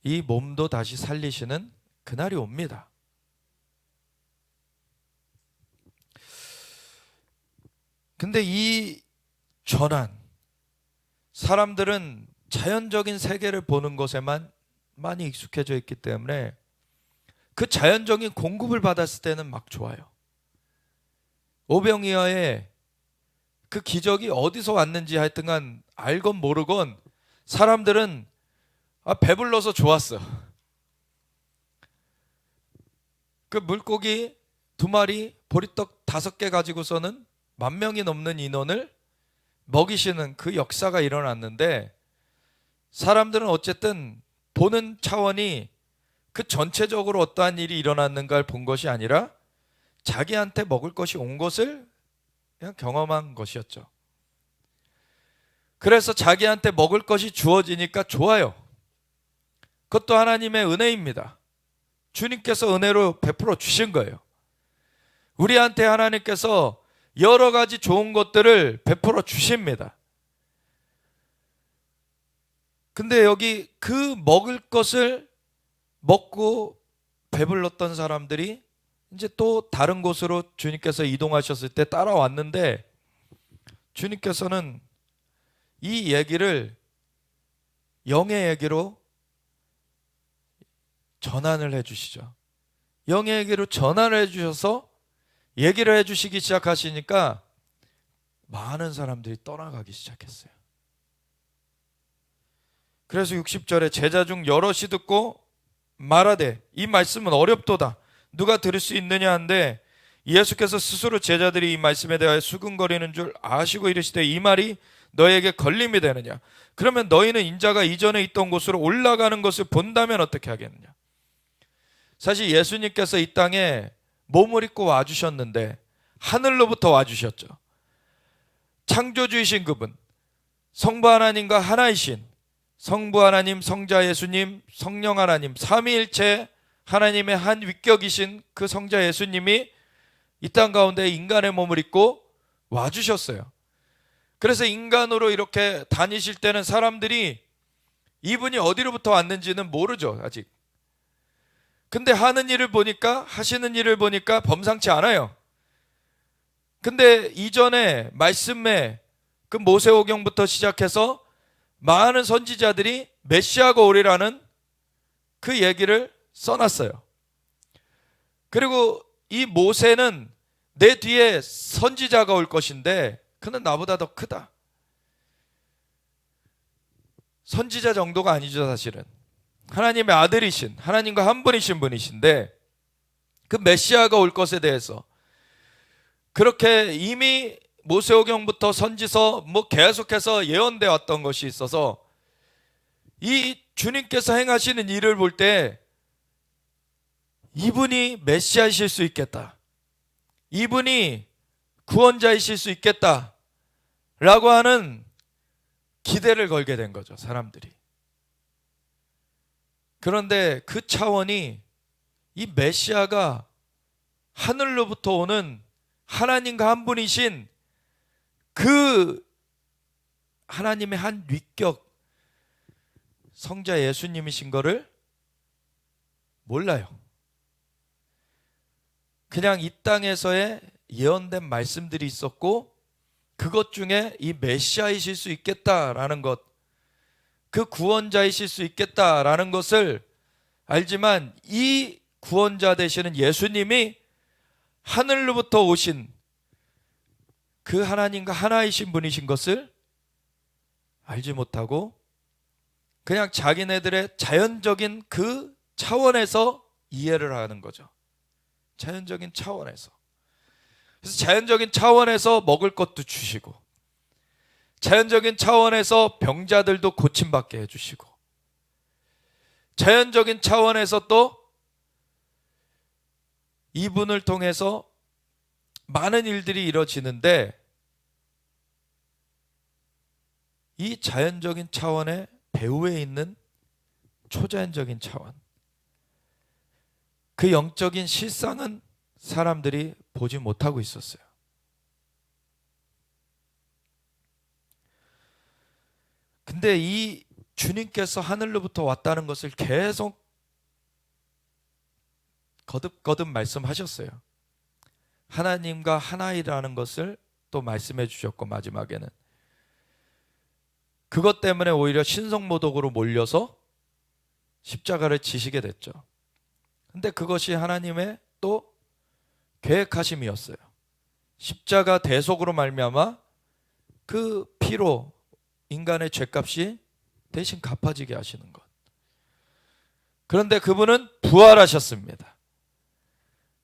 [SPEAKER 1] 이 몸도 다시 살리시는 그날이 옵니다. 근데 이 전환, 사람들은 자연적인 세계를 보는 것에만 많이 익숙해져 있기 때문에 그 자연적인 공급을 받았을 때는 막 좋아요. 오병이어의 그 기적이 어디서 왔는지 하여튼간 알건 모르건 사람들은 배불러서 좋았어. 그 물고기 2마리, 보리떡 5개 가지고서는 10,000명이 넘는 인원을 먹이시는 그 역사가 일어났는데, 사람들은 어쨌든 보는 차원이 그 전체적으로 어떠한 일이 일어났는가를 본 것이 아니라 자기한테 먹을 것이 온 것을 그냥 경험한 것이었죠. 그래서 자기한테 먹을 것이 주어지니까 좋아요. 그것도 하나님의 은혜입니다. 주님께서 은혜로 베풀어 주신 거예요. 우리한테 하나님께서 여러 가지 좋은 것들을 베풀어 주십니다. 근데 여기 그 먹을 것을 먹고 배불렀던 사람들이 이제 또 다른 곳으로 주님께서 이동하셨을 때 따라왔는데, 주님께서는 이 얘기를 영의 얘기로 전환을 해주시죠. 영의 얘기로 전환을 해주셔서 얘기를 해주시기 시작하시니까 많은 사람들이 떠나가기 시작했어요. 그래서 60절에 제자 중 여럿이 듣고 말하되 이 말씀은 어렵도다, 누가 들을 수 있느냐 한데, 예수께서 스스로 제자들이 이 말씀에 대하여 수근거리는 줄 아시고 이르시되 이 말이 너에게 걸림이 되느냐? 그러면 너희는 인자가 이전에 있던 곳으로 올라가는 것을 본다면 어떻게 하겠느냐? 사실 예수님께서 이 땅에 몸을 입고 와주셨는데 하늘로부터 와주셨죠. 창조주이신 그분, 성부 하나님과 하나이신 성부 하나님, 성자 예수님, 성령 하나님, 삼위일체 하나님의 한 위격이신 그 성자 예수님이 이 땅 가운데 인간의 몸을 입고 와주셨어요. 그래서 인간으로 이렇게 다니실 때는 사람들이 이분이 어디로부터 왔는지는 모르죠, 아직. 근데 하는 일을 보니까, 하시는 일을 보니까 범상치 않아요. 근데 이전에 말씀에 그 모세오경부터 시작해서 많은 선지자들이 메시아가 오리라는 그 얘기를 써놨어요. 그리고 이 모세는 내 뒤에 선지자가 올 것인데 그는 나보다 더 크다. 선지자 정도가 아니죠, 사실은. 하나님의 아들이신, 하나님과 한 분이신 분이신데 그 메시아가 올 것에 대해서 그렇게 이미 모세오경부터 선지서 계속해서 예언되어 왔던 것이 있어서 이 주님께서 행하시는 일을 볼 때 이분이 메시아이실 수 있겠다, 이분이 구원자이실 수 있겠다 라고 하는 기대를 걸게 된 거죠, 사람들이. 그런데 그 차원이 이 메시아가 하늘로부터 오는 하나님과 한 분이신 그 하나님의 한 위격 성자 예수님이신 거를 몰라요. 그냥 이 땅에서의 예언된 말씀들이 있었고 그것 중에 이 메시아이실 수 있겠다라는 것, 그 구원자이실 수 있겠다라는 것을 알지만 이 구원자 되시는 예수님이 하늘로부터 오신 그 하나님과 하나이신 분이신 것을 알지 못하고 그냥 자기네들의 자연적인 그 차원에서 이해를 하는 거죠. 자연적인 차원에서. 그래서 자연적인 차원에서 먹을 것도 주시고 자연적인 차원에서 병자들도 고침받게 해주시고 자연적인 차원에서 또 이분을 통해서 많은 일들이 이루어지는데 이 자연적인 차원의 배후에 있는 초자연적인 차원, 그 영적인 실상은 사람들이 보지 못하고 있었어요. 근데 이 주님께서 하늘로부터 왔다는 것을 계속 거듭거듭 말씀하셨어요. 하나님과 하나이라는 것을 또 말씀해 주셨고 마지막에는 그것 때문에 오히려 신성모독으로 몰려서 십자가를 지시게 됐죠. 근데 그것이 하나님의 또 계획하심이었어요. 십자가 대속으로 말미암아 그 피로 인간의 죄값이 대신 갚아지게 하시는 것. 그런데 그분은 부활하셨습니다.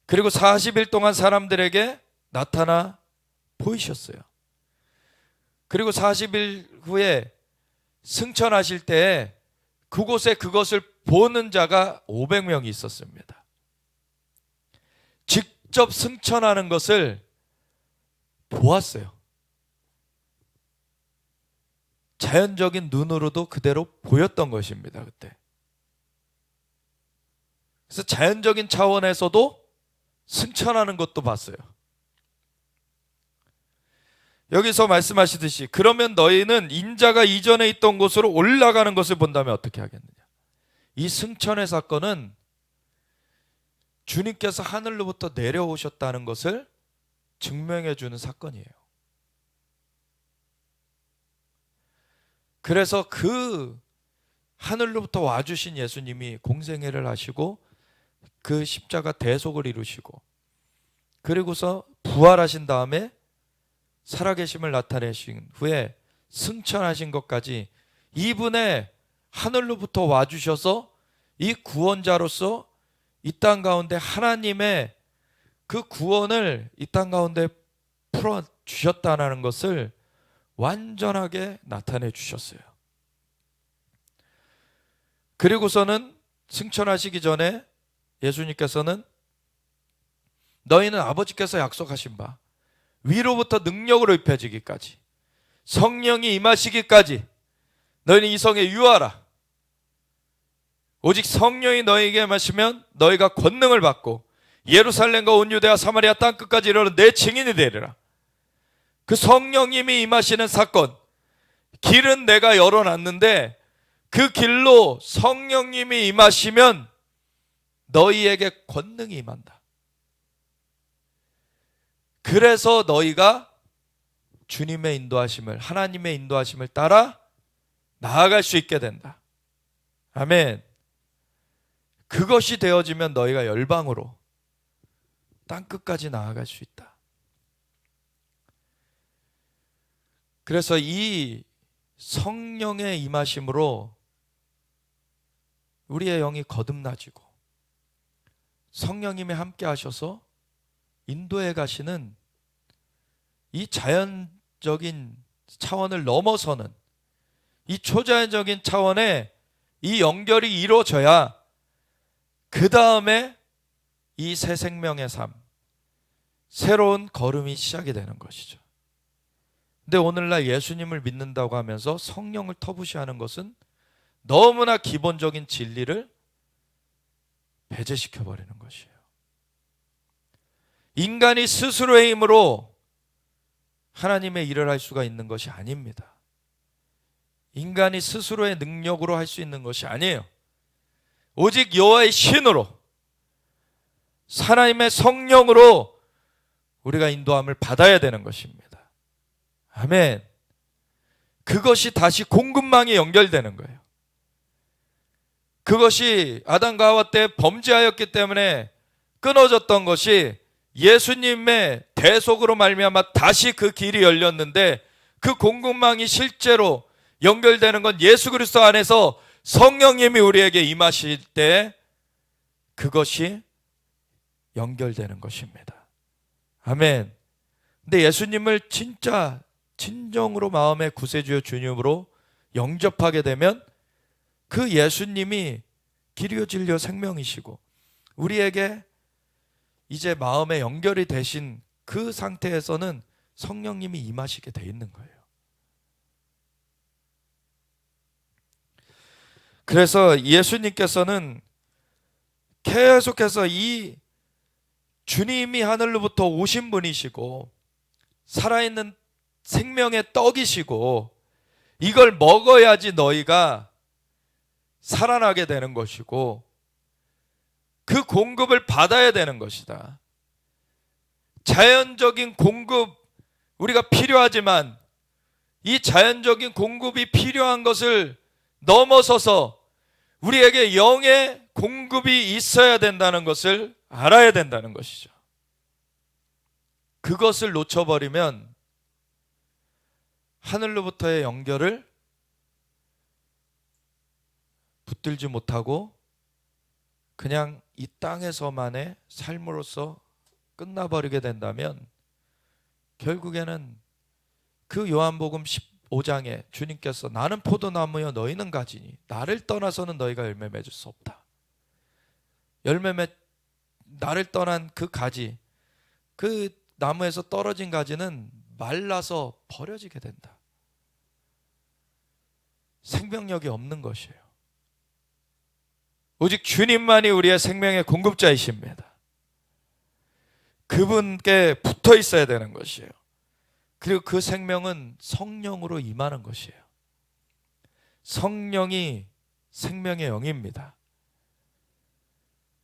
[SPEAKER 1] 그리고 40일 동안 사람들에게 나타나 보이셨어요. 그리고 40일 후에 승천하실 때에 그곳에 그것을 보는 자가 500명이 있었습니다. 직접 승천하는 것을 보았어요. 자연적인 눈으로도 그대로 보였던 것입니다, 그때. 그래서 자연적인 차원에서도 승천하는 것도 봤어요. 여기서 말씀하시듯이 그러면 너희는 인자가 이전에 있던 곳으로 올라가는 것을 본다면 어떻게 하겠느냐. 이 승천의 사건은 주님께서 하늘로부터 내려오셨다는 것을 증명해 주는 사건이에요. 그래서 그 하늘로부터 와주신 예수님이 공생애를 하시고 그 십자가 대속을 이루시고 그리고서 부활하신 다음에 살아계심을 나타내신 후에 승천하신 것까지 이분의 하늘로부터 와주셔서 이 구원자로서 이 땅 가운데 하나님의 그 구원을 이 땅 가운데 풀어주셨다는 것을 완전하게 나타내 주셨어요. 그리고서는 승천하시기 전에 예수님께서는 너희는 아버지께서 약속하신 바 위로부터 능력으로 입혀지기까지 성령이 임하시기까지 너희는 이 성에 유하라. 오직 성령이 너희에게 임하시면 너희가 권능을 받고 예루살렘과 온 유대와 사마리아 땅끝까지 이르러 내 증인이 되리라. 그 성령님이 임하시는 사건, 길은 내가 열어놨는데 그 길로 성령님이 임하시면 너희에게 권능이 임한다. 그래서 너희가 주님의 인도하심을, 하나님의 인도하심을 따라 나아갈 수 있게 된다. 아멘. 그것이 되어지면 너희가 열방으로 땅끝까지 나아갈 수 있다. 그래서 이 성령의 임하심으로 우리의 영이 거듭나지고 성령님이 함께 하셔서 인도해 가시는 이 자연적인 차원을 넘어서는 이 초자연적인 차원에 이 연결이 이루어져야 그 다음에 이 새 생명의 삶, 새로운 걸음이 시작이 되는 것이죠. 근데 오늘날 예수님을 믿는다고 하면서 성령을 터부시하는 것은 너무나 기본적인 진리를 배제시켜버리는 것이에요. 인간이 스스로의 힘으로 하나님의 일을 할 수가 있는 것이 아닙니다. 인간이 스스로의 능력으로 할 수 있는 것이 아니에요. 오직 여호와의 신으로, 하나님의 성령으로 우리가 인도함을 받아야 되는 것입니다. 아멘. 그것이 다시 공급망에 연결되는 거예요. 그것이 아담과 하와 때 범죄하였기 때문에 끊어졌던 것이 예수님의 대속으로 말미암아 다시 그 길이 열렸는데, 그 공급망이 실제로 연결되는 건 예수 그리스도 안에서 성령님이 우리에게 임하실 때 그것이 연결되는 것입니다. 아멘. 근데 예수님을 진짜 진정으로 마음의 구세주여 주님으로 영접하게 되면 그 예수님이 길이요 진리요 생명이시고 우리에게 이제 마음에 연결이 되신 그 상태에서는 성령님이 임하시게 돼 있는 거예요. 그래서 예수님께서는 계속해서 이 주님이 하늘로부터 오신 분이시고 살아있는 생명의 떡이시고 이걸 먹어야지 너희가 살아나게 되는 것이고 그 공급을 받아야 되는 것이다. 자연적인 공급 우리가 필요하지만 이 자연적인 공급이 필요한 것을 넘어서서 우리에게 영의 공급이 있어야 된다는 것을 알아야 된다는 것이죠. 그것을 놓쳐버리면 하늘로부터의 연결을 붙들지 못하고 그냥 이 땅에서만의 삶으로서 끝나버리게 된다면 결국에는 그 요한복음 15장에 주님께서 나는 포도나무여 너희는 가지니 나를 떠나서는 너희가 열매 맺을 수 없다. 나를 떠난 그 가지, 그 나무에서 떨어진 가지는 말라서 버려지게 된다. 생명력이 없는 것이에요. 오직 주님만이 우리의 생명의 공급자이십니다. 그분께 붙어 있어야 되는 것이에요. 그리고 그 생명은 성령으로 임하는 것이에요. 성령이 생명의 영입니다.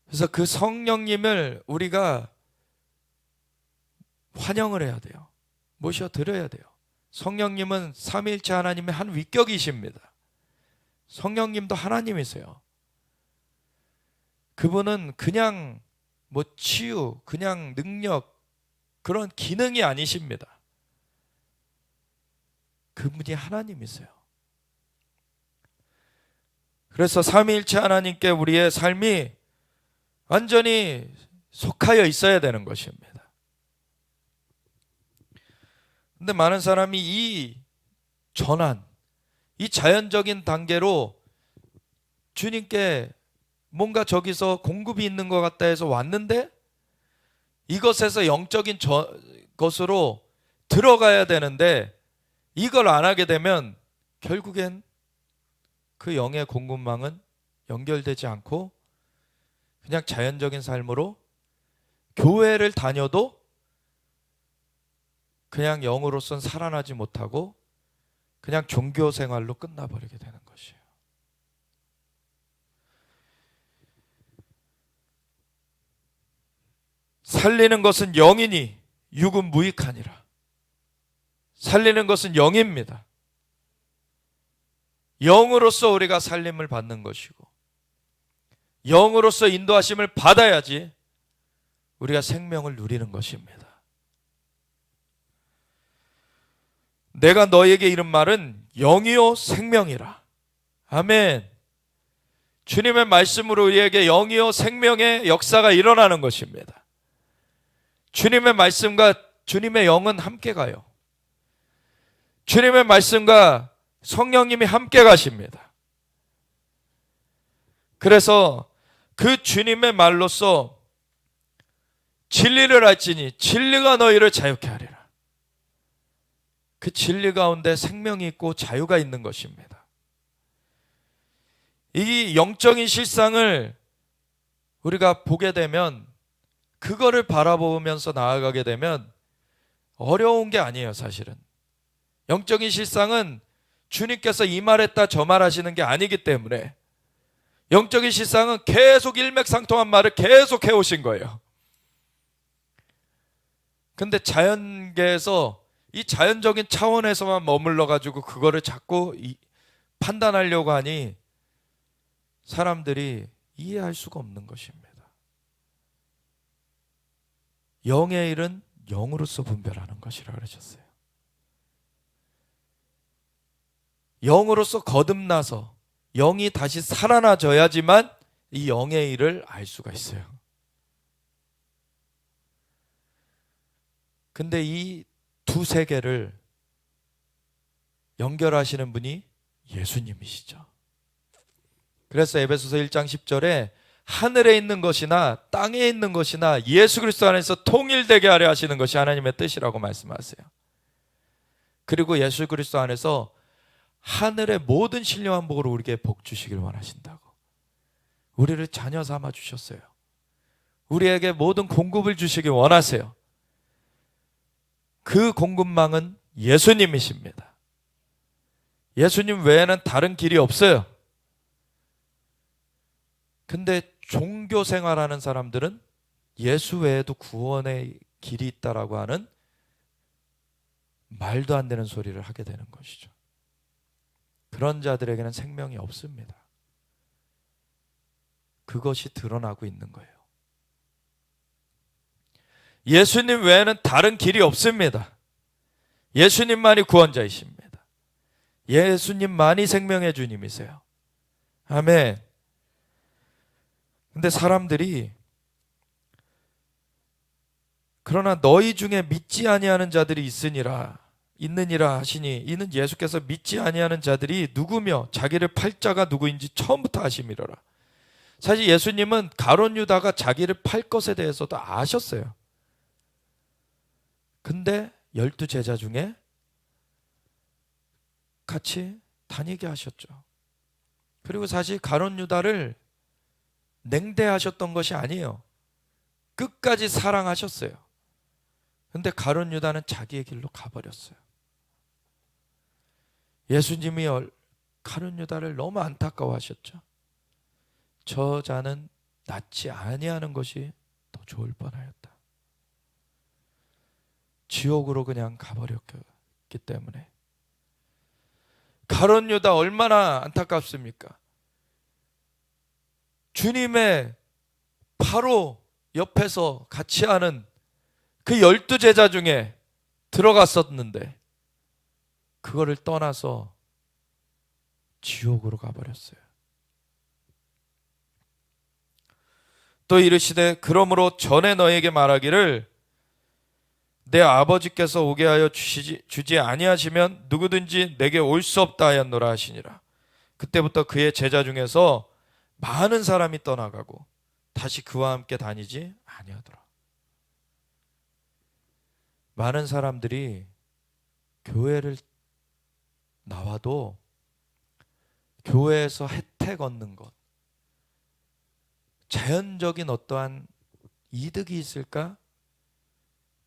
[SPEAKER 1] 그래서 그 성령님을 우리가 환영을 해야 돼요. 모셔드려야 돼요. 성령님은 삼위일체 하나님의 한 위격이십니다. 성령님도 하나님이세요. 그분은 그냥 치유, 그냥 능력, 그런 기능이 아니십니다. 그분이 하나님이세요. 그래서 삼위일체 하나님께 우리의 삶이 완전히 속하여 있어야 되는 것입니다. 근데 많은 사람이 이 전환, 이 자연적인 단계로 주님께 뭔가 저기서 공급이 있는 것 같다 해서 왔는데 이것에서 영적인 것으로 들어가야 되는데 이걸 안 하게 되면 결국엔 그 영의 공급망은 연결되지 않고 그냥 자연적인 삶으로 교회를 다녀도 그냥 영으로선 살아나지 못하고 그냥 종교 생활로 끝나버리게 되는 것이에요. 살리는 것은 영이니 육은 무익하니라. 살리는 것은 영입니다. 영으로서 우리가 살림을 받는 것이고 영으로서 인도하심을 받아야지 우리가 생명을 누리는 것입니다. 내가 너에게 이른 말은 영이요 생명이라. 아멘. 주님의 말씀으로 우리에게 영이요 생명의 역사가 일어나는 것입니다. 주님의 말씀과 주님의 영은 함께 가요. 주님의 말씀과 성령님이 함께 가십니다. 그래서 그 주님의 말로써 진리를 알지니 진리가 너희를 자유케 하리라. 그 진리 가운데 생명이 있고 자유가 있는 것입니다. 이 영적인 실상을 우리가 보게 되면, 그거를 바라보면서 나아가게 되면 어려운 게 아니에요. 사실은 영적인 실상은 주님께서 이 말했다 저 말하시는 게 아니기 때문에, 영적인 실상은 계속 일맥상통한 말을 계속 해오신 거예요. 근데 자연계에서 이 자연적인 차원에서만 머물러 가지고 그거를 자꾸 판단하려고 하니 사람들이 이해할 수가 없는 것입니다. 영의 일은 영으로서 분별하는 것이라 그러셨어요. 영으로서 거듭나서 영이 다시 살아나져야지만 이 영의 일을 알 수가 있어요. 근데 이 두 세계를 연결하시는 분이 예수님이시죠. 그래서 에베소서 1장 10절에 하늘에 있는 것이나 땅에 있는 것이나 예수 그리스도 안에서 통일되게 하려 하시는 것이 하나님의 뜻이라고 말씀하세요. 그리고 예수 그리스도 안에서 하늘의 모든 신령한 복으로 우리에게 복 주시길 원하신다고. 우리를 자녀 삼아 주셨어요. 우리에게 모든 공급을 주시길 원하세요. 그 공급망은 예수님이십니다. 예수님 외에는 다른 길이 없어요. 근데 종교 생활하는 사람들은 예수 외에도 구원의 길이 있다라고 하는 말도 안 되는 소리를 하게 되는 것이죠. 그런 자들에게는 생명이 없습니다. 그것이 드러나고 있는 거예요. 예수님 외에는 다른 길이 없습니다. 예수님만이 구원자이십니다. 예수님만이 생명의 주님이세요. 아멘. 근데 사람들이 그러나 너희 중에 믿지 아니하는 자들이 있느니라 하시니, 이는 예수께서 믿지 아니하는 자들이 누구며 자기를 팔 자가 누구인지 처음부터 아심이로라. 사실 예수님은 가룟 유다가 자기를 팔 것에 대해서도 아셨어요. 근데 12 제자 중에 같이 다니게 하셨죠. 그리고 사실 가룟 유다를 냉대하셨던 것이 아니에요. 끝까지 사랑하셨어요. 근데 가룟 유다는 자기의 길로 가버렸어요. 예수님이 가룟 유다를 너무 안타까워하셨죠. 저 자는 낫지 아니하는 것이 더 좋을 뻔하였다. 지옥으로 그냥 가버렸기 때문에. 가룟 유다 얼마나 안타깝습니까? 주님의 바로 옆에서 같이 하는 그 12 제자 중에 들어갔었는데 그거를 떠나서 지옥으로 가버렸어요. 또 이르시되 그러므로 전에 너에게 말하기를 내 아버지께서 오게 하여 주지 아니하시면 누구든지 내게 올 수 없다 하였노라 하시니라. 그때부터 그의 제자 중에서 많은 사람이 떠나가고 다시 그와 함께 다니지 아니하더라. 많은 사람들이 교회를 나와도 교회에서 혜택 얻는 것, 자연적인 어떠한 이득이 있을까?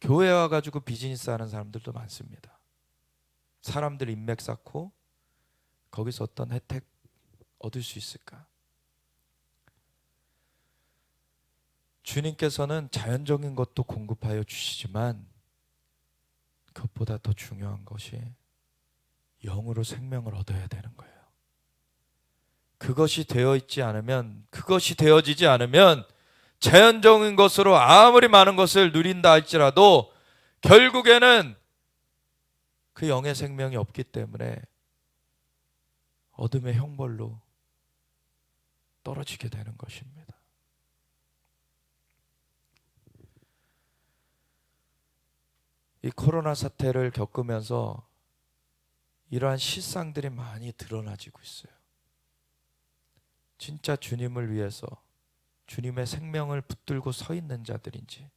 [SPEAKER 1] 교회 와가지고 비즈니스 하는 사람들도 많습니다. 사람들 인맥 쌓고 거기서 어떤 혜택 얻을 수 있을까? 주님께서는 자연적인 것도 공급하여 주시지만 그것보다 더 중요한 것이 영으로 생명을 얻어야 되는 거예요. 그것이 되어 있지 않으면, 그것이 되어지지 않으면 자연적인 것으로 아무리 많은 것을 누린다 할지라도 결국에는 그 영의 생명이 없기 때문에 어둠의 형벌로 떨어지게 되는 것입니다. 이 코로나 사태를 겪으면서 이러한 실상들이 많이 드러나지고 있어요. 진짜 주님을 위해서 주님의 생명을 붙들고 서 있는 자들인지,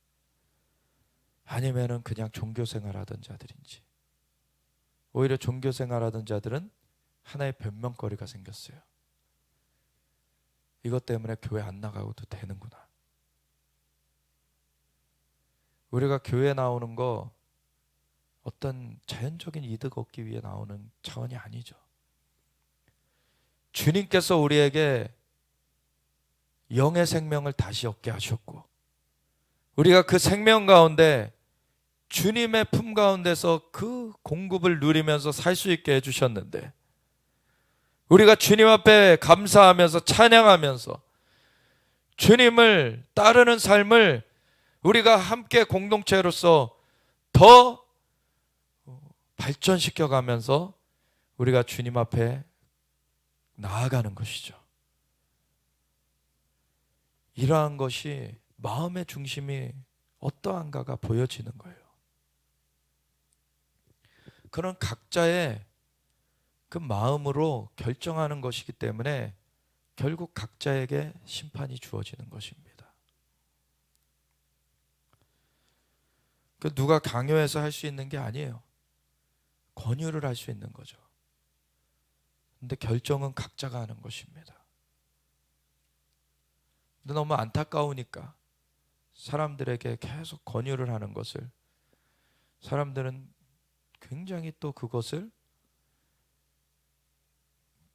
[SPEAKER 1] 아니면은 그냥 종교생활하던 자들인지. 오히려 종교생활하던 자들은 하나의 변명거리가 생겼어요. 이것 때문에 교회 안 나가고도 되는구나. 우리가 교회 나오는 거 어떤 자연적인 이득 얻기 위해 나오는 차원이 아니죠. 주님께서 우리에게 영의 생명을 다시 얻게 하셨고, 우리가 그 생명 가운데 주님의 품 가운데서 그 공급을 누리면서 살 수 있게 해주셨는데, 우리가 주님 앞에 감사하면서 찬양하면서 주님을 따르는 삶을 우리가 함께 공동체로서 더 발전시켜 가면서 우리가 주님 앞에 나아가는 것이죠. 이러한 것이 마음의 중심이 어떠한가가 보여지는 거예요. 그런 각자의 그 마음으로 결정하는 것이기 때문에 결국 각자에게 심판이 주어지는 것입니다. 그 누가 강요해서 할 수 있는 게 아니에요. 권유를 할 수 있는 거죠. 근데 결정은 각자가 하는 것입니다. 근데 너무 안타까우니까 사람들에게 계속 권유를 하는 것을, 사람들은 굉장히 또 그것을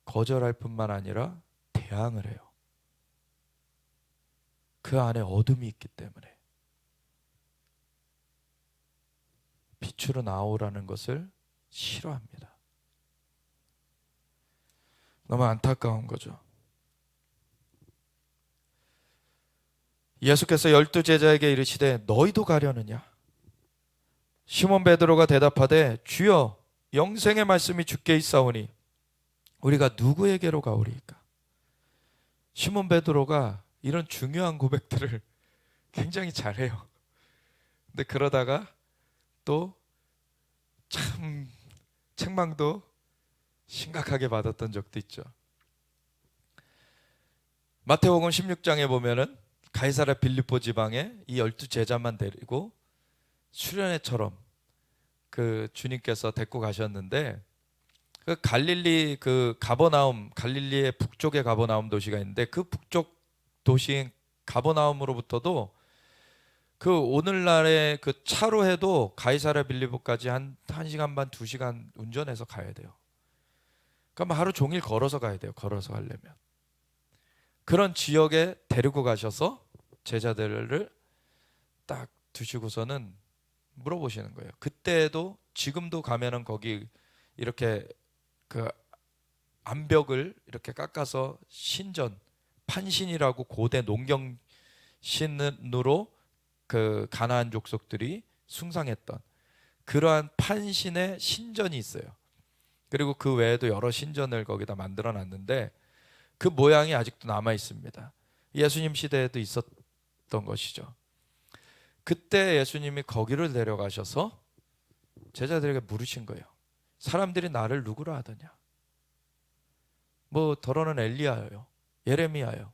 [SPEAKER 1] 거절할 뿐만 아니라 대항을 해요. 그 안에 어둠이 있기 때문에. 빛으로 나오라는 것을 싫어합니다. 너무 안타까운 거죠. 예수께서 12제자에게 이르시되 너희도 가려느냐? 시몬 베드로가 대답하되 주여, 영생의 말씀이 주께 있사오니 우리가 누구에게로 가오리이까? 시몬 베드로가 이런 중요한 고백들을 굉장히 잘해요. 근데 그러다가 또 참 책망도 심각하게 받았던 적도 있죠. 마태복음 16장에 보면은 가이사랴 빌립보 지방에 이 12제자만 데리고 수련회처럼 그 주님께서 데리고 가셨는데, 그 갈릴리 그 가버나움, 갈릴리의 북쪽에 가버나움 도시가 있는데 그 북쪽 도시인 가버나움으로부터도 그 오늘날의 그 차로 해도 가이사랴 빌립보까지 한 1시간 반, 2시간 운전해서 가야 돼요. 그럼 하루 종일 걸어서 가야 돼요. 걸어서 가려면. 그런 지역에 데리고 가셔서 제자들을 딱 두시고서는 물어보시는 거예요. 그때도 지금도 가면은 거기 이렇게 그 암벽을 이렇게 깎아서 신전, 판신이라고 고대 농경신으로 그 가나안 족속들이 숭상했던 그러한 판신의 신전이 있어요. 그리고 그 외에도 여러 신전을 거기다 만들어 놨는데 그 모양이 아직도 남아 있습니다. 예수님 시대에도 있었던 것이죠. 그때 예수님이 거기를 데려가셔서 제자들에게 물으신 거예요. 사람들이 나를 누구로 하더냐? 뭐 더러는 엘리야요, 예레미야요,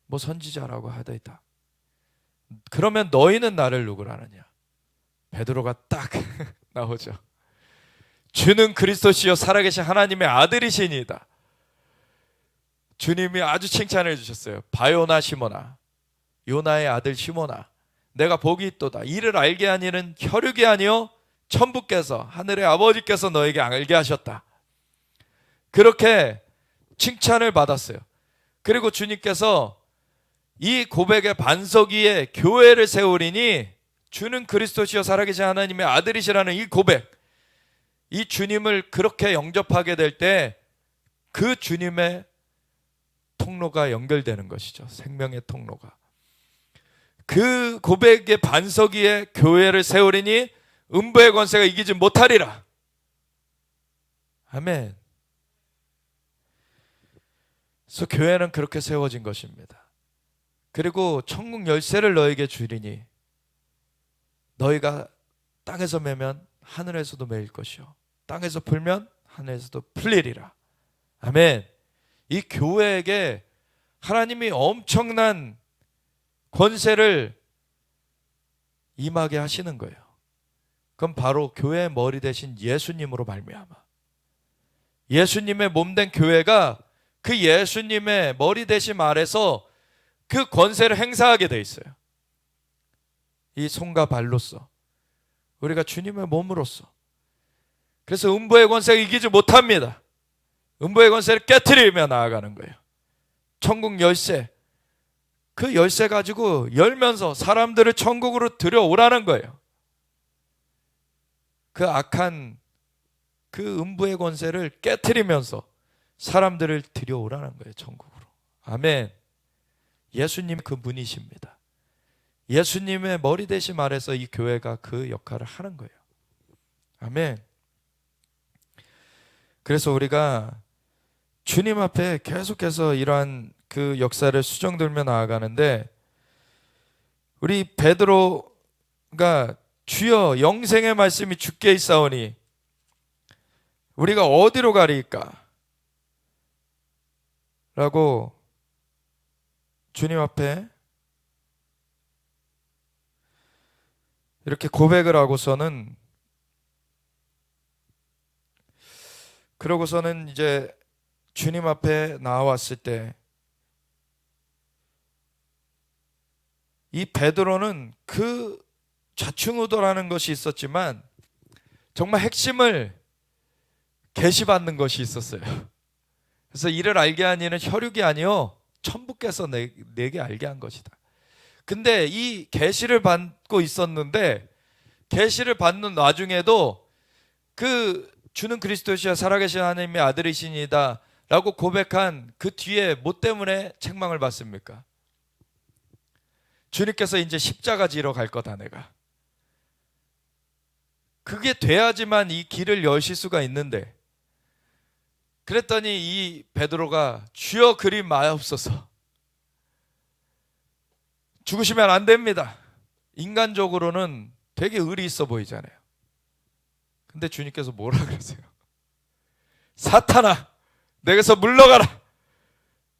[SPEAKER 1] 뭐 선지자라고 하더이다. 그러면 너희는 나를 누구로 하느냐? 베드로가 딱 나오죠. 주는 그리스도시요 살아계신 하나님의 아들이시니이다. 주님이 아주 칭찬해 주셨어요. 바요나 시모나, 요나의 아들 시모나, 내가 복이 있도다. 이를 알게 한 이는 혈육이 아니요 천부께서, 하늘의 아버지께서 너에게 알게 하셨다. 그렇게 칭찬을 받았어요. 그리고 주님께서 이 고백의 반석 위에 교회를 세우리니 주는 그리스도시요 살아계신 하나님의 아들이시라는 이 고백, 이 주님을 그렇게 영접하게 될 때 그 주님의 통로가 연결되는 것이죠. 생명의 통로가. 그 고백의 반석 위에 교회를 세우리니 음부의 권세가 이기지 못하리라. 아멘. 그래서 교회는 그렇게 세워진 것입니다. 그리고 천국 열쇠를 너에게 주리니 너희가 땅에서 매면 하늘에서도 매일 것이요 땅에서 풀면 하늘에서도 풀리리라. 아멘. 이 교회에게 하나님이 엄청난 권세를 임하게 하시는 거예요. 그럼 바로 교회의 머리 대신 예수님으로 말미암아 예수님의 몸된 교회가 그 예수님의 머리 대심 아래서 그 권세를 행사하게 돼 있어요. 이 손과 발로서 우리가 주님의 몸으로서. 그래서 음부의 권세가 이기지 못합니다. 음부의 권세를 깨트리며 나아가는 거예요. 천국 열쇠, 그 열쇠 가지고 열면서 사람들을 천국으로 들여오라는 거예요. 그 악한 그 음부의 권세를 깨트리면서 사람들을 들여오라는 거예요. 천국으로. 아멘. 예수님 그 분이십니다. 예수님의 머리 대신 아래서 이 교회가 그 역할을 하는 거예요. 아멘. 그래서 우리가 주님 앞에 계속해서 이러한 그 역사를 수정들며 나아가는데, 우리 베드로가 주여 영생의 말씀이 주께 있사오니 우리가 어디로 가리까? 라고 주님 앞에 이렇게 고백을 하고서는, 그러고서는 이제 주님 앞에 나왔을 때 이 베드로는 그 좌충우돌하는 것이 있었지만 정말 핵심을 계시받는 것이 있었어요. 그래서 이를 알게 한 이는 혈육이 아니요 천부께서 내게 알게 한 것이다. 근데 이 계시를 받고 있었는데, 계시를 받는 와중에도 그 주는 그리스도시여 살아계신 하나님의 아들이시니다 라고 고백한 그 뒤에 뭐 때문에 책망을 받습니까? 주님께서 이제 십자가 지러 갈 거다 내가. 그게 돼야지만 이 길을 여실 수가 있는데, 그랬더니 이 베드로가 주여 그리 마옵소서, 죽으시면 안 됩니다. 인간적으로는 되게 의리 있어 보이잖아요. 근데 주님께서 뭐라 그러세요? 사탄아, 내게서 물러가라.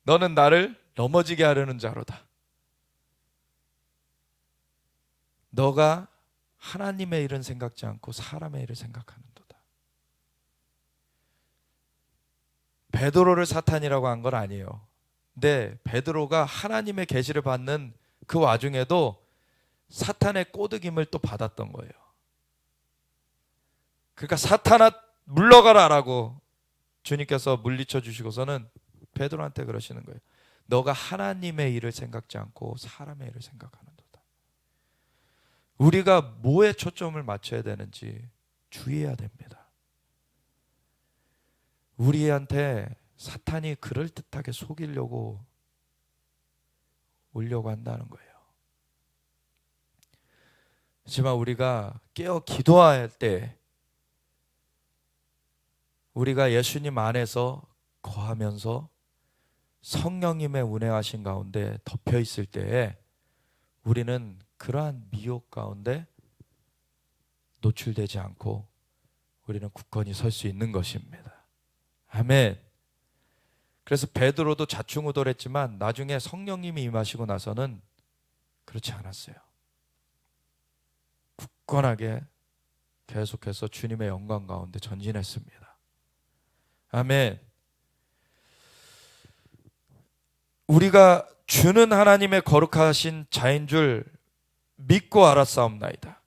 [SPEAKER 1] 너는 나를 넘어지게 하려는 자로다. 너가 하나님의 일은 생각지 않고 사람의 일을 생각하는도다. 베드로를 사탄이라고 한 건 아니에요. 근데 베드로가 하나님의 계시를 받는 그 와중에도 사탄의 꼬드김을 또 받았던 거예요. 그러니까 사탄아 물러가라 라고 주님께서 물리쳐 주시고서는 베드로한테 그러시는 거예요. 너가 하나님의 일을 생각지 않고 사람의 일을 생각하는도다. 우리가 뭐에 초점을 맞춰야 되는지 주의해야 됩니다. 우리한테 사탄이 그럴듯하게 속이려고 오려고 한다는 거예요. 하지만 우리가 깨어 기도할 때, 우리가 예수님 안에서 거하면서 성령님의 운행하신 가운데 덮여 있을 때에 우리는 그러한 미혹 가운데 노출되지 않고 우리는 굳건히 설 수 있는 것입니다. 아멘. 그래서 베드로도 좌충우돌했지만 나중에 성령님이 임하시고 나서는 그렇지 않았어요. 굳건하게 계속해서 주님의 영광 가운데 전진했습니다. 아멘. 우리가 주는 하나님의 거룩하신 자인 줄 믿고 알았사옵나이다.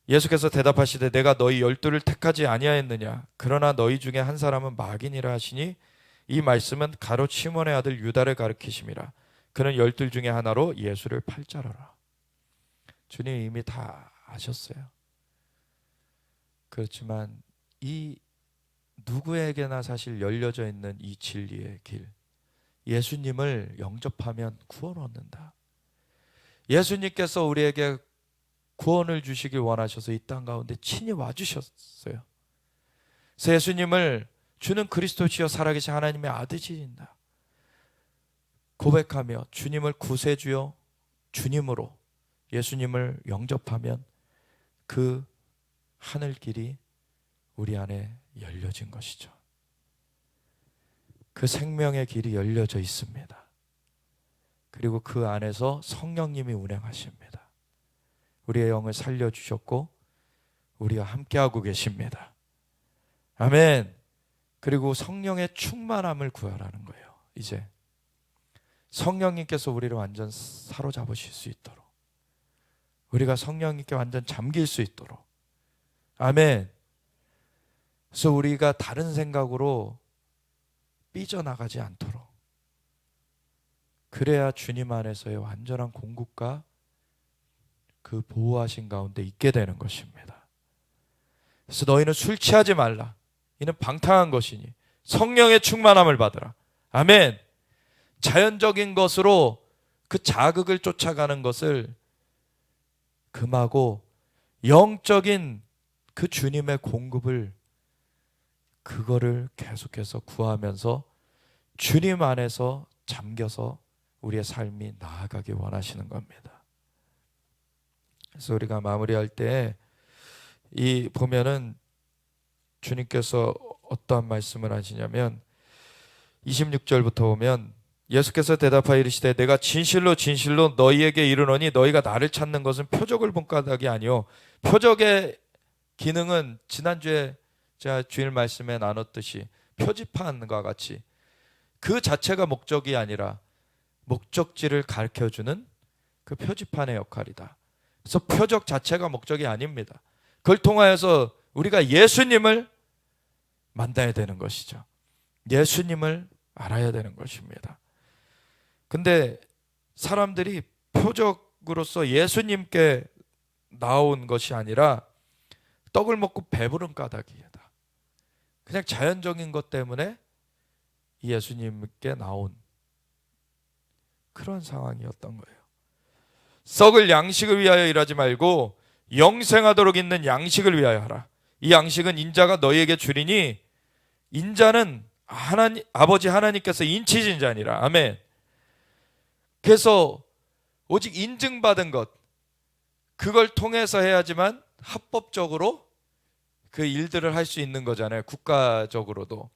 [SPEAKER 1] 예수께서 대답하시되 내가 너희 12를 택하지 아니하였느냐? 그러나 너희 중에 한 사람은 마귀니라 하시니, 이 말씀은 가롯 시몬의 아들 유다를 가리키심이라. 그는 12 중에 하나로 예수를 팔자로라. 주님이 이미 다 아셨어요. 그렇지만 이 누구에게나 사실 열려져 있는 이 진리의 길, 예수님을 영접하면 구원을 얻는다. 예수님께서 우리에게 구원을 주시길 원하셔서 이 땅 가운데 친히 와주셨어요. 그래서 예수님을 주는 그리스도시여 살아계신 하나님의 아들이신다 고백하며 주님을 구세주여 주님으로 예수님을 영접하면 그 하늘 길이 우리 안에 열려진 것이죠. 그 생명의 길이 열려져 있습니다. 그리고 그 안에서 성령님이 운행하십니다. 우리의 영을 살려주셨고 우리와 함께하고 계십니다. 아멘. 그리고 성령의 충만함을 구하라는 거예요. 이제 성령님께서 우리를 완전 사로잡으실 수 있도록, 우리가 성령님께 완전 잠길 수 있도록. 아멘. 그래서 우리가 다른 생각으로 삐져나가지 않도록, 그래야 주님 안에서의 완전한 공급과 그 보호하신 가운데 있게 되는 것입니다. 그래서 너희는 술 취하지 말라. 이는 방탕한 것이니 성령의 충만함을 받으라. 아멘. 자연적인 것으로 그 자극을 쫓아가는 것을 금하고 영적인 그 주님의 공급을, 그거를 계속해서 구하면서 주님 안에서 잠겨서 우리의 삶이 나아가기 원하시는 겁니다. 그래서 우리가 마무리할 때 이 보면은 주님께서 어떠한 말씀을 하시냐면 26절부터 보면 예수께서 대답하여 이르시되 내가 진실로 진실로 너희에게 이르노니 너희가 나를 찾는 것은 표적을 본 까닭이 아니요 표적의 기능은 지난주에 제가 주일 말씀에 나눴듯이 표지판과 같이 그 자체가 목적이 아니라 목적지를 가르쳐주는 그 표지판의 역할이다. 그래서 표적 자체가 목적이 아닙니다. 그걸 통하여서 우리가 예수님을 만나야 되는 것이죠. 예수님을 알아야 되는 것입니다. 근데 사람들이 표적으로서 예수님께 나온 것이 아니라 떡을 먹고 배부른 까닭이다. 그냥 자연적인 것 때문에 예수님께 나온 그런 상황이었던 거예요. 썩을 양식을 위하여 일하지 말고 영생하도록 있는 양식을 위하여 하라. 이 양식은 인자가 너희에게 주리니 인자는 아버지 하나님께서 인치신 자니라. 아멘. 그래서 오직 인증받은 것, 그걸 통해서 해야지만 합법적으로 그 일들을 할 수 있는 거잖아요. 국가적으로도.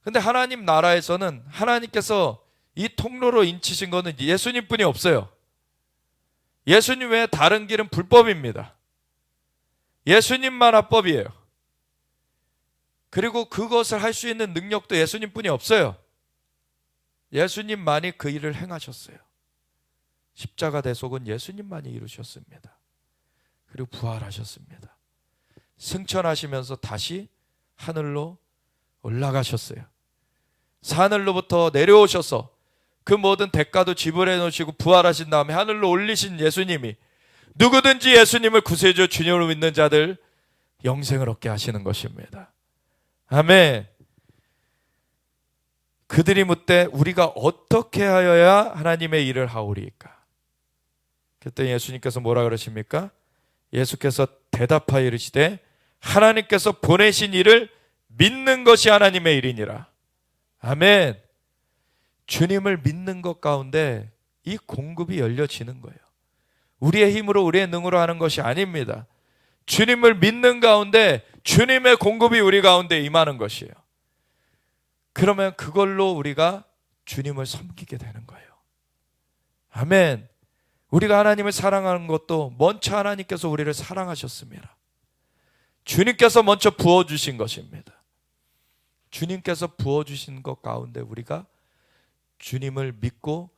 [SPEAKER 1] 근데 하나님 나라에서는 하나님께서 이 통로로 인치신 거는 예수님뿐이 없어요. 예수님 외에 다른 길은 불법입니다. 예수님만 합법이에요. 그리고 그것을 할 수 있는 능력도 예수님뿐이 없어요. 예수님만이 그 일을 행하셨어요. 십자가 대속은 예수님만이 이루셨습니다. 그리고 부활하셨습니다. 승천하시면서 다시 하늘로 올라가셨어요. 하늘로부터 내려오셔서 그 모든 대가도 지불해 놓으시고 부활하신 다음에 하늘로 올리신 예수님이 누구든지 예수님을 구세주 주님으로 믿는 자들 영생을 얻게 하시는 것입니다. 아멘. 그들이 묻되 우리가 어떻게 하여야 하나님의 일을 하오리까? 그때 예수님께서 뭐라 그러십니까? 예수께서 대답하여 이르시되 하나님께서 보내신 일을 믿는 것이 하나님의 일이니라. 아멘. 주님을 믿는 것 가운데 이 공급이 열려지는 거예요. 우리의 힘으로 우리의 능으로 하는 것이 아닙니다. 주님을 믿는 가운데 주님의 공급이 우리 가운데 임하는 것이에요. 그러면 그걸로 우리가 주님을 섬기게 되는 거예요. 아멘. 우리가 하나님을 사랑하는 것도 먼저 하나님께서 우리를 사랑하셨습니다. 주님께서 먼저 부어주신 것입니다. 주님께서 부어주신 것 가운데 우리가 주님을 믿고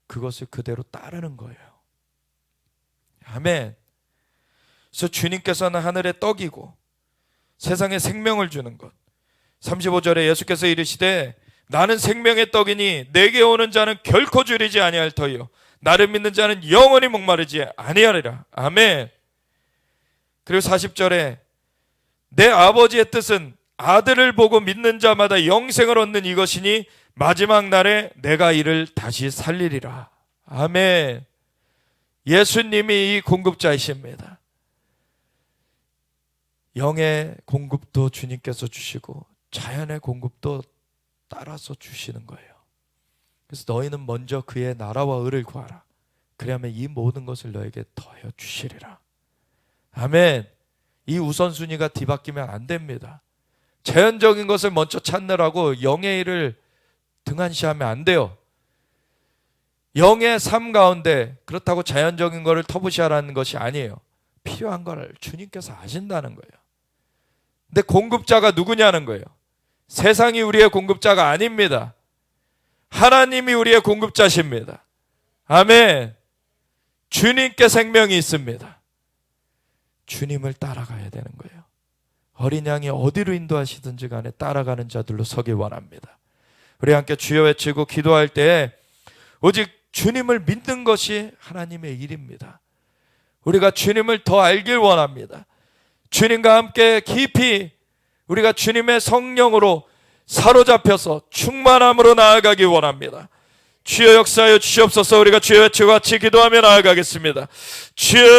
[SPEAKER 1] 그것을 그대로 따르는 거예요. 아멘. 그래서 주님께서는 하늘의 떡이고 세상에 생명을 주는 것. 35절에 예수께서 이르시되 나는 생명의 떡이니 내게 오는 자는 결코 줄이지 아니할 터이요 나를 믿는 자는 영원히 목마르지 아니하리라. 아멘. 그리고 40절에 내 아버지의 뜻은 아들을 보고 믿는 자마다 영생을 얻는 이것이니 마지막 날에 내가 이를 다시 살리리라. 아멘. 예수님이 이 공급자이십니다. 영의 공급도 주님께서 주시고 자연의 공급도 따라서 주시는 거예요. 그래서 너희는 먼저 그의 나라와 의를 구하라. 그리하면 이 모든 것을 너에게 더하여 주시리라. 아멘. 이 우선순위가 뒤바뀌면 안 됩니다. 자연적인 것을 먼저 찾느라고 영의 일을 등한시하면 안 돼요. 영의 삶 가운데 그렇다고 자연적인 것을 터부시하라는 것이 아니에요. 필요한 걸 주님께서 아신다는 거예요. 근데 공급자가 누구냐는 거예요. 세상이 우리의 공급자가 아닙니다. 하나님이 우리의 공급자십니다. 아멘. 주님께 생명이 있습니다. 주님을 따라가야 되는 거예요. 어린 양이 어디로 인도하시든지 간에 따라가는 자들로 서길 원합니다. 우리 함께 주여 외치고 기도할 때 오직 주님을 믿는 것이 하나님의 일입니다. 우리가 주님을 더 알길 원합니다. 주님과 함께 깊이 우리가 주님의 성령으로 사로잡혀서 충만함으로 나아가기 원합니다. 주여 역사하여 주시옵소서. 우리가 주여 외치고 같이 기도하며 나아가겠습니다. 주여